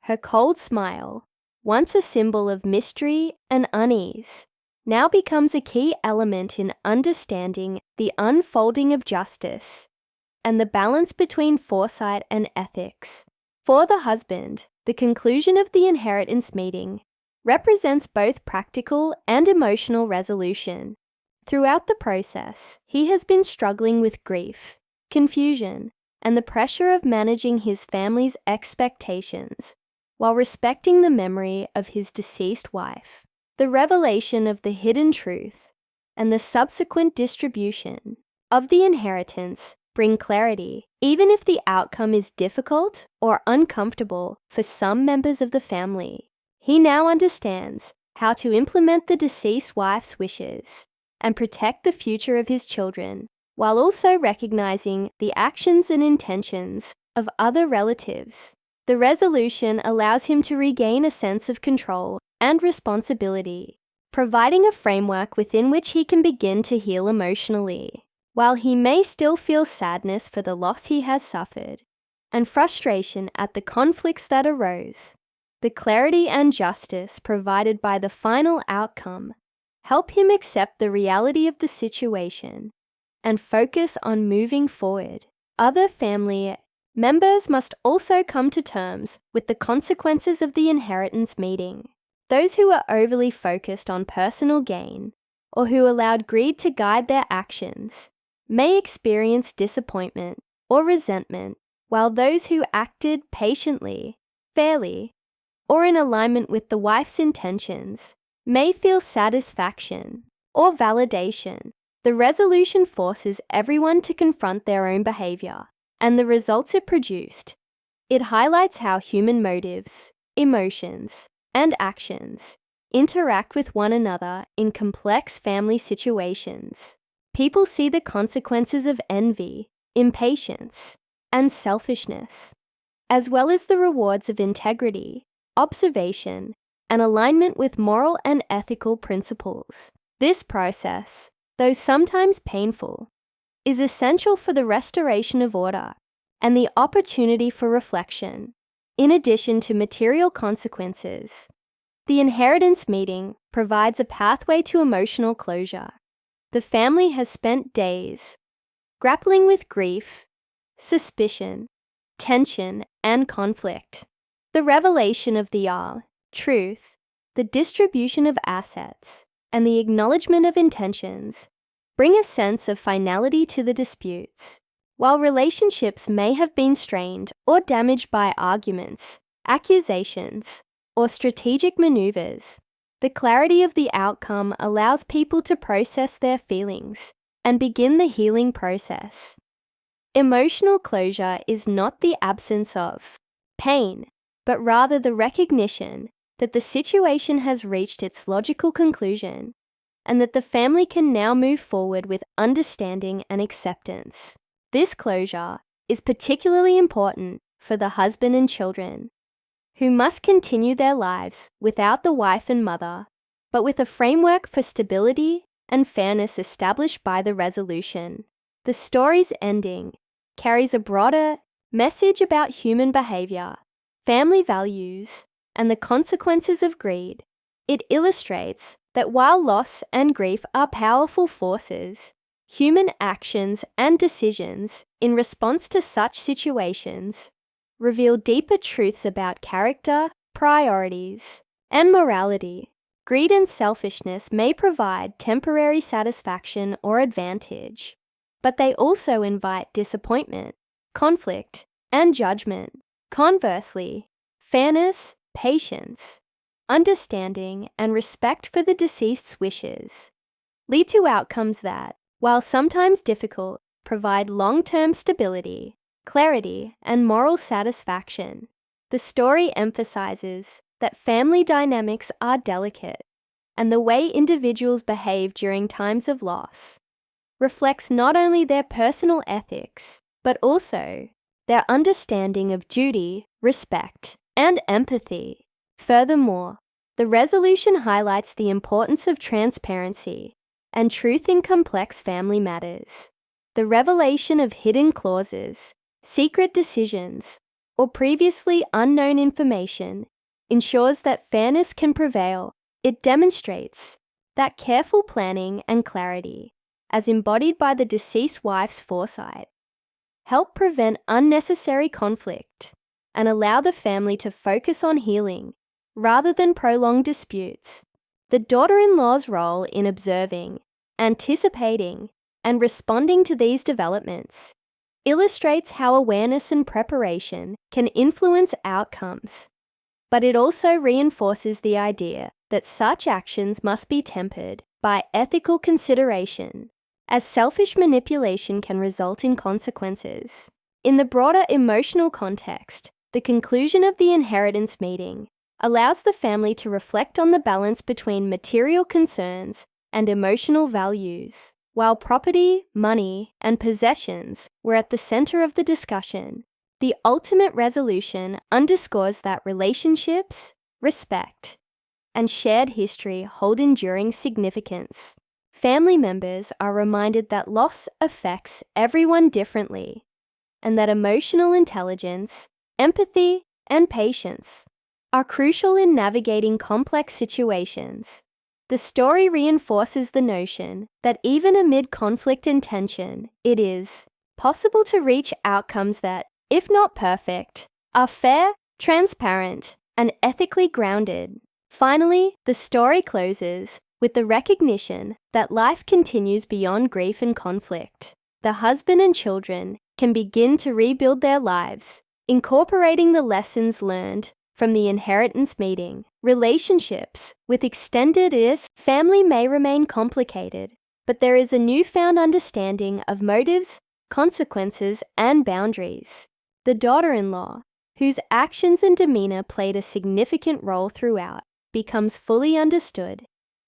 Her cold smile, once a symbol of mystery and unease, now becomes a key element in understanding the unfolding of justice and the balance between foresight and ethics. For the husband, the conclusion of the inheritance meeting represents both practical and emotional resolution. Throughout the process, he has been struggling with grief, confusion, and the pressure of managing his family's expectations while respecting the memory of his deceased wife. The revelation of the hidden truth and the subsequent distribution of the inheritance bring clarity, even if the outcome is difficult or uncomfortable for some members of the family. He now understands how to implement the deceased wife's wishes and protect the future of his children, while also recognizing the actions and intentions of other relatives. The resolution allows him to regain a sense of control and responsibility, providing a framework within which he can begin to heal emotionally. While he may still feel sadness for the loss he has suffered and frustration at the conflicts that arose, the clarity and justice provided by the final outcome help him accept the reality of the situation and focus on moving forward. Other family Members must also come to terms with the consequences of the inheritance meeting. Those who are overly focused on personal gain, or who allowed greed to guide their actions, may experience disappointment or resentment, while those who acted patiently, fairly, or in alignment with the wife's intentions may feel satisfaction or validation. The resolution forces everyone to confront their own behavior and the results it produced. It highlights how human motives, emotions, and actions interact with one another in complex family situations. People see the consequences of envy, impatience, and selfishness, as well as the rewards of integrity, observation, and alignment with moral and ethical principles. This process, though sometimes painful, is essential for the restoration of order and the opportunity for reflection. In addition to material consequences, the inheritance meeting provides a pathway to emotional closure. The family has spent days grappling with grief, suspicion, tension, and conflict. The revelation of the truth, the distribution of assets, and the acknowledgement of intentions bring a sense of finality to the disputes. While relationships may have been strained or damaged by arguments, accusations, or strategic maneuvers, the clarity of the outcome allows people to process their feelings and begin the healing process. Emotional closure is not the absence of pain, but rather the recognition that the situation has reached its logical conclusion and that the family can now move forward with understanding and acceptance. This closure is particularly important for the husband and children, who must continue their lives without the wife and mother, but with a framework for stability and fairness established by the resolution. The story's ending carries a broader message about human behavior, family values, and the consequences of greed. It illustrates that while loss and grief are powerful forces, human actions and decisions in response to such situations reveal deeper truths about character, priorities, and morality. Greed and selfishness may provide temporary satisfaction or advantage, but they also invite disappointment, conflict, and judgment. Conversely, fairness, patience, understanding, and respect for the deceased's wishes lead to outcomes that, while sometimes difficult, provide long-term stability, clarity, and moral satisfaction. The story emphasizes that family dynamics are delicate, and the way individuals behave during times of loss reflects not only their personal ethics, but also their understanding of duty, respect, and empathy. Furthermore, the resolution highlights the importance of transparency and truth in complex family matters. The revelation of hidden clauses, secret decisions, or previously unknown information ensures that fairness can prevail. It demonstrates that careful planning and clarity, as embodied by the deceased wife's foresight, help prevent unnecessary conflict and allow the family to focus on healing rather than prolonged disputes. The daughter-in-law's role in observing, anticipating, and responding to these developments illustrates how awareness and preparation can influence outcomes, but it also reinforces the idea that such actions must be tempered by ethical consideration, as selfish manipulation can result in consequences. In the broader emotional context, the conclusion of the inheritance meeting allows the family to reflect on the balance between material concerns and emotional values. While property, money, and possessions were at the center of the discussion, the ultimate resolution underscores that relationships, respect, and shared history hold enduring significance. Family members are reminded that loss affects everyone differently, and that emotional intelligence, empathy, and patience are crucial in navigating complex situations. The story reinforces the notion that even amid conflict and tension, it is possible to reach outcomes that if not perfect, are fair, transparent, and ethically grounded. Finally, the story closes with the recognition that life continues beyond grief and conflict. The husband and children can begin to rebuild their lives, incorporating the lessons learned from the inheritance meeting. Relationships with extended family may remain complicated, but there is a newfound understanding of motives, consequences, and boundaries. The daughter-in-law, whose actions and demeanor played a significant role throughout, becomes fully understood,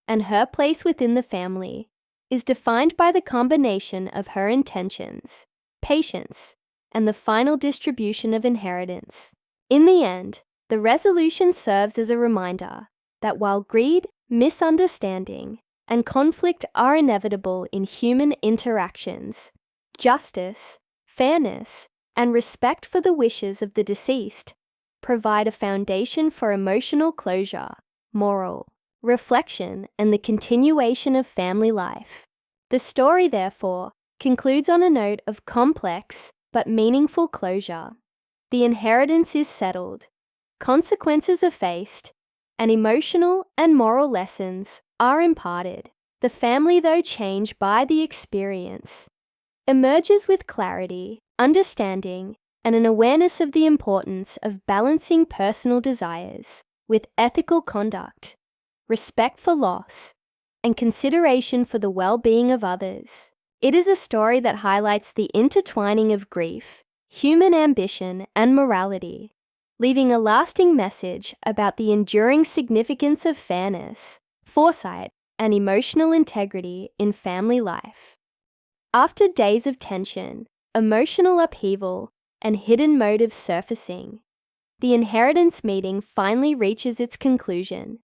and her place within the family is defined by the combination of her intentions, patience, and the final distribution of inheritance. In the end, the resolution serves as a reminder that while greed, misunderstanding, and conflict are inevitable in human interactions, justice, fairness, and respect for the wishes of the deceased provide a foundation for emotional closure, moral reflection, and the continuation of family life. The story, therefore, concludes on a note of complex but meaningful closure. The inheritance is settled, consequences are faced, and emotional and moral lessons are imparted. The family, though changed by the experience, emerges with clarity, understanding, and an awareness of the importance of balancing personal desires with ethical conduct, respect for loss, and consideration for the well-being of others. It is a story that highlights the intertwining of grief, human ambition, and morality, leaving a lasting message about the enduring significance of fairness, foresight, and emotional integrity in family life. After days of tension, emotional upheaval, and hidden motives surfacing, the inheritance meeting finally reaches its conclusion,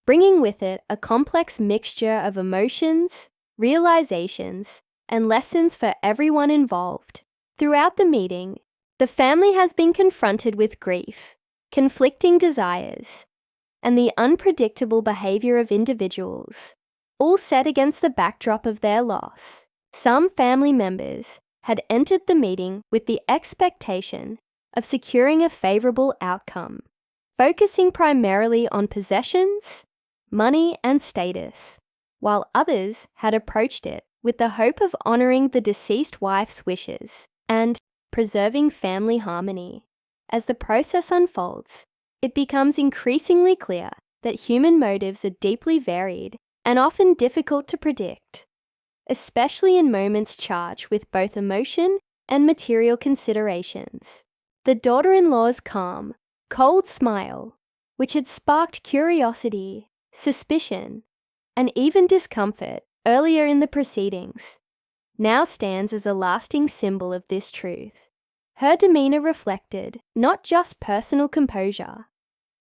bringing with it a complex mixture of emotions, realizations, and lessons for everyone involved. Throughout the meeting, the family has been confronted with grief, conflicting desires, and the unpredictable behavior of individuals, all set against the backdrop of their loss. Some family members had entered the meeting with the expectation of securing a favorable outcome, focusing primarily on possessions, money, and status, while others had approached it with the hope of honoring the deceased wife's wishes and preserving family harmony. As the process unfolds, it becomes increasingly clear that human motives are deeply varied and often difficult to predict, especially in moments charged with both emotion and material considerations. The daughter-in-law's calm, cold smile, which had sparked curiosity, suspicion, and even discomfort earlier in the proceedings, now stands as a lasting symbol of this truth. Her demeanor reflected not just personal composure,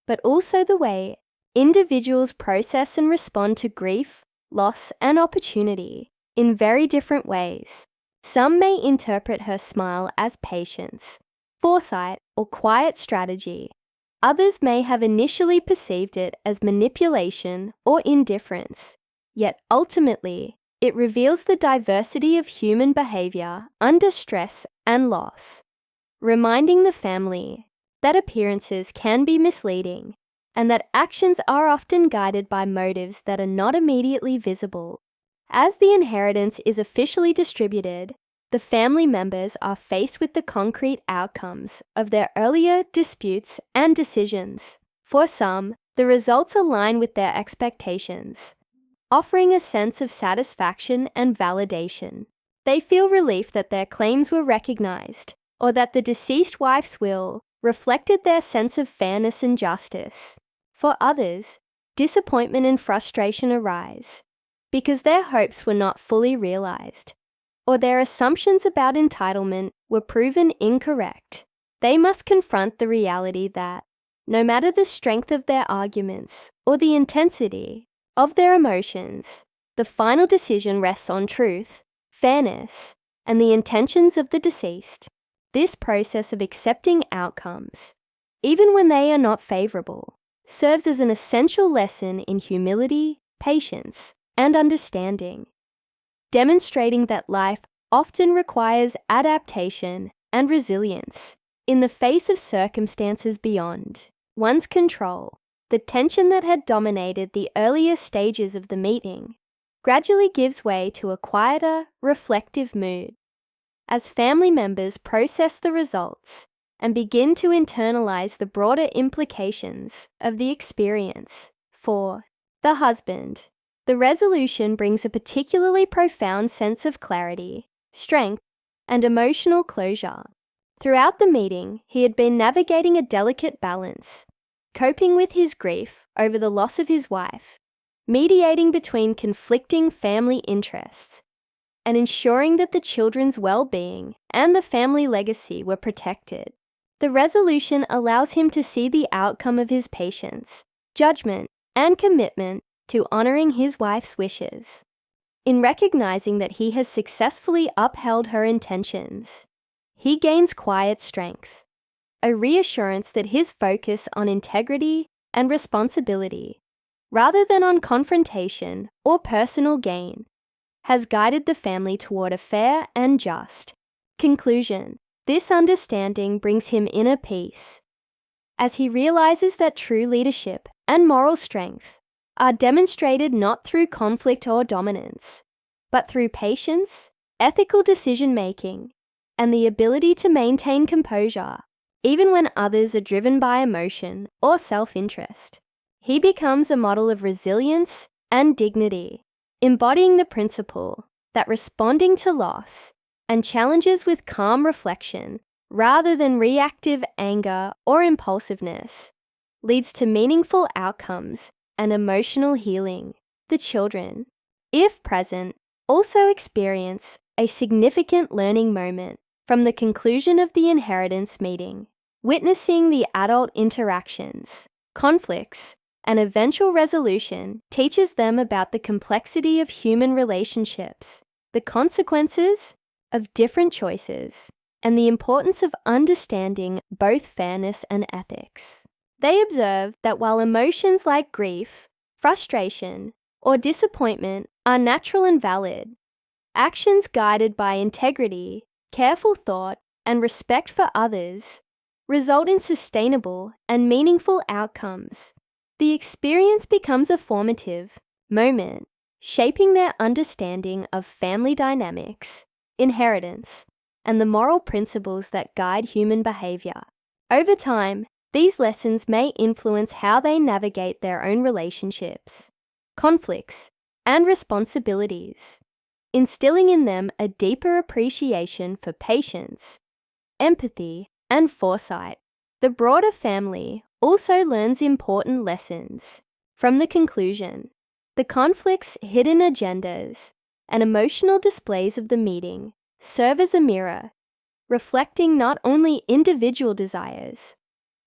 but also the way individuals process and respond to grief, loss, and opportunity in very different ways. Some may interpret her smile as patience, foresight, or quiet strategy. Others may have initially perceived it as manipulation or indifference, yet ultimately, it reveals the diversity of human behavior under stress and loss, reminding the family that appearances can be misleading and that actions are often guided by motives that are not immediately visible. As the inheritance is officially distributed, the family members are faced with the concrete outcomes of their earlier disputes and decisions. For some, the results align with their expectations, offering a sense of satisfaction and validation. They feel relief that their claims were recognized, or that the deceased wife's will reflected their sense of fairness and justice. For others, disappointment and frustration arise because their hopes were not fully realized, or their assumptions about entitlement were proven incorrect. They must confront the reality that, no matter the strength of their arguments or the intensity of their emotions, the final decision rests on truth, fairness, and the intentions of the deceased. This process of accepting outcomes, even when they are not favorable, serves as an essential lesson in humility, patience, and understanding, demonstrating that life often requires adaptation and resilience In the face of circumstances beyond one's control, the tension that had dominated the earlier stages of the meeting gradually gives way to a quieter, reflective mood. As family members process the results and begin to internalize the broader implications of the experience, for the husband, the resolution brings a particularly profound sense of clarity, strength, and emotional closure. Throughout the meeting, he had been navigating a delicate balance, coping with his grief over the loss of his wife, mediating between conflicting family interests, and ensuring that the children's well-being and the family legacy were protected. The resolution allows him to see the outcome of his patience, judgment, and commitment to honoring his wife's wishes. In recognizing that he has successfully upheld her intentions, he gains quiet strength, a reassurance that his focus on integrity and responsibility, rather than on confrontation or personal gain, has guided the family toward a fair and just conclusion. This understanding brings him inner peace, as he realizes that true leadership and moral strength are demonstrated not through conflict or dominance, but through patience, ethical decision-making, and the ability to maintain composure, even when others are driven by emotion or self-interest. He becomes a model of resilience and dignity, embodying the principle that responding to loss and challenges with calm reflection, rather than reactive anger or impulsiveness, leads to meaningful outcomes and emotional healing. The children, if present, also experience a significant learning moment from the conclusion of the inheritance meeting. Witnessing the adult interactions, conflicts, and eventual resolution teaches them about the complexity of human relationships, the consequences of different choices, and the importance of understanding both fairness and ethics. They observe that while emotions like grief, frustration, or disappointment are natural and valid, actions guided by integrity, careful thought, and respect for others result in sustainable and meaningful outcomes. The experience becomes a formative moment, shaping their understanding of family dynamics, inheritance, and the moral principles that guide human behavior. Over time, these lessons may influence how they navigate their own relationships, conflicts, and responsibilities, instilling in them a deeper appreciation for patience, empathy, and foresight. The broader family also learns important lessons from the conclusion. The conflicts, hidden agendas, and emotional displays of the meeting serve as a mirror, reflecting not only individual desires,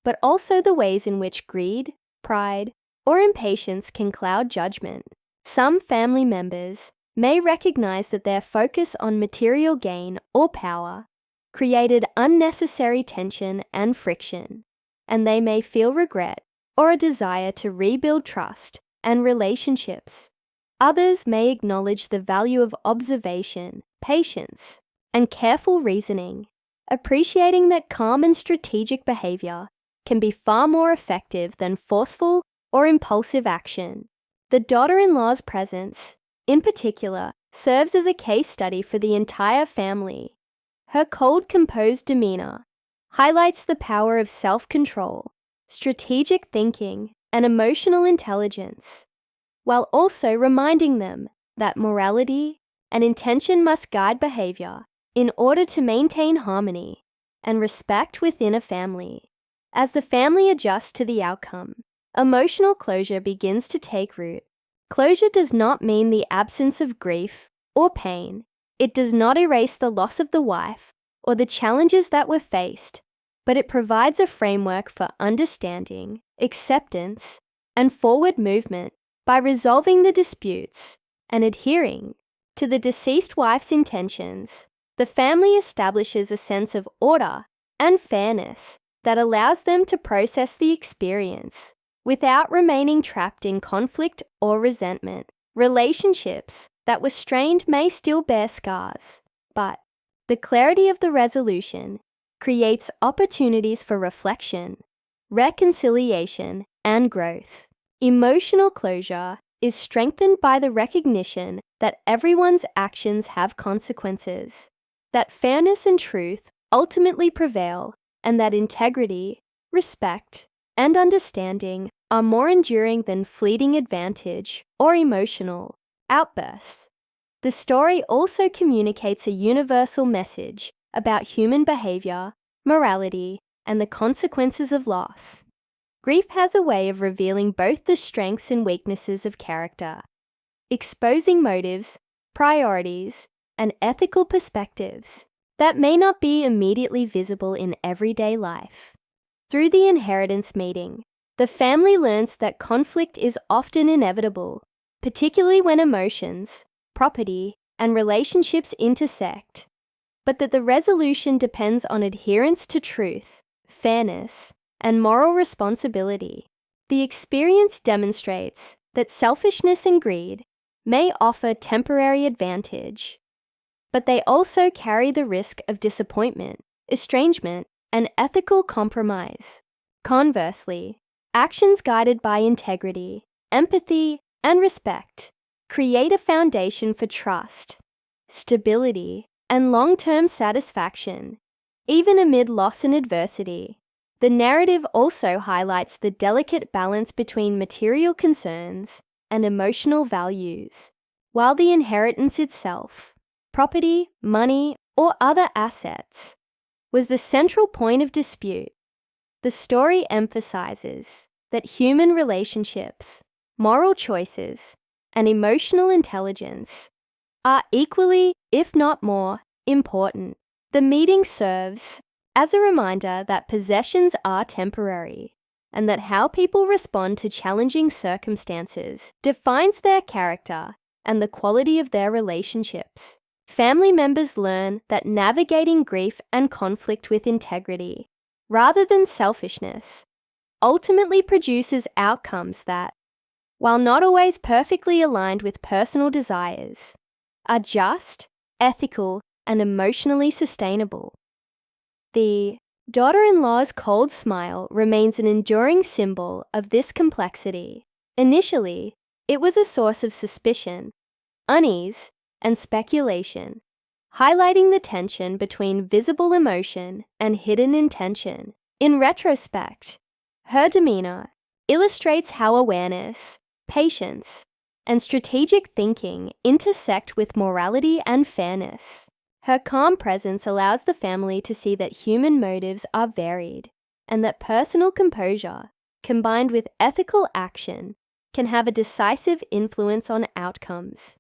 but also the ways in which greed, pride, or impatience can cloud judgment. Some family members may recognize that their focus on material gain or power created unnecessary tension and friction, and they may feel regret or a desire to rebuild trust and relationships. Others may acknowledge the value of observation, patience, and careful reasoning, appreciating that calm and strategic behavior can be far more effective than forceful or impulsive action. The daughter-in-law's presence, in particular, serves as a case study for the entire family. Her cold, composed demeanor highlights the power of self-control, strategic thinking, and emotional intelligence, while also reminding them that morality and intention must guide behavior in order to maintain harmony and respect within a family. As the family adjusts to the outcome, emotional closure begins to take root. Closure does not mean the absence of grief or pain. It does not erase the loss of the wife or the challenges that were faced, but it provides a framework for understanding, acceptance, and forward movement. By resolving the disputes and adhering to the deceased wife's intentions, the family establishes a sense of order and fairness that allows them to process the experience without remaining trapped in conflict or resentment. Relationships that were strained may still bear scars, but the clarity of the resolution creates opportunities for reflection, reconciliation, and growth. Emotional closure is strengthened by the recognition that everyone's actions have consequences, that fairness and truth ultimately prevail, and that integrity, respect, and understanding are more enduring than fleeting advantage or emotional outbursts. The story also communicates a universal message about human behavior, morality, and the consequences of loss. Grief has a way of revealing both the strengths and weaknesses of character, exposing motives, priorities, and ethical perspectives that may not be immediately visible in everyday life. Through the inheritance meeting, the family learns that conflict is often inevitable, particularly when emotions, property, and relationships intersect, but that the resolution depends on adherence to truth, fairness, and moral responsibility. The experience demonstrates that selfishness and greed may offer temporary advantage, but they also carry the risk of disappointment, estrangement, and ethical compromise. Conversely, actions guided by integrity, empathy, and respect create a foundation for trust, stability, and long-term satisfaction, even amid loss and adversity. The narrative also highlights the delicate balance between material concerns and emotional values. While the inheritance itself, property, money, or other assets, was the central point of dispute, the story emphasizes that human relationships, moral choices, and emotional intelligence are equally, if not more, important. The meeting serves as a reminder that possessions are temporary, and that how people respond to challenging circumstances defines their character and the quality of their relationships. Family members learn that navigating grief and conflict with integrity, rather than selfishness, ultimately produces outcomes that, while not always perfectly aligned with personal desires, are just, ethical, and emotionally sustainable. The daughter-in-law's cold smile remains an enduring symbol of this complexity. Initially, it was a source of suspicion, unease, and speculation, highlighting the tension between visible emotion and hidden intention. In retrospect, her demeanor illustrates how awareness, patience, and strategic thinking intersect with morality and fairness. Her calm presence allows the family to see that human motives are varied, and that personal composure, combined with ethical action, can have a decisive influence on outcomes.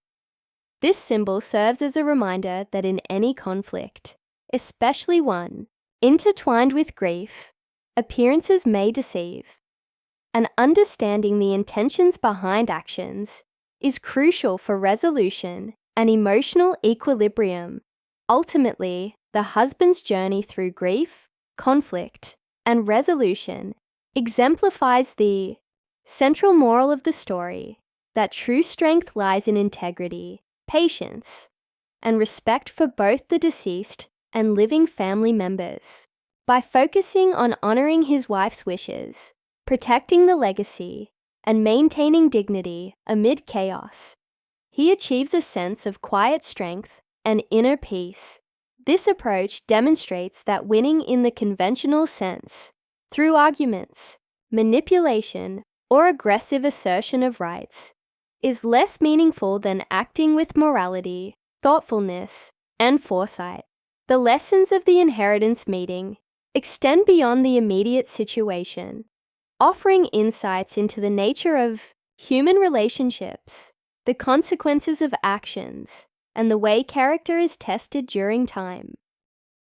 This symbol serves as a reminder that in any conflict, especially one intertwined with grief, appearances may deceive, and understanding the intentions behind actions is crucial for resolution and emotional equilibrium. Ultimately, the husband's journey through grief, conflict, and resolution exemplifies the central moral of the story, that true strength lies in integrity, patience, and respect for both the deceased and living family members. By focusing on honoring his wife's wishes, protecting the legacy, and maintaining dignity amid chaos, he achieves a sense of quiet strength and inner peace. This approach demonstrates that winning in the conventional sense, through arguments, manipulation, or aggressive assertion of rights, is less meaningful than acting with morality, thoughtfulness, and foresight. The lessons of the inheritance meeting extend beyond the immediate situation, offering insights into the nature of human relationships, the consequences of actions, and the way character is tested during time.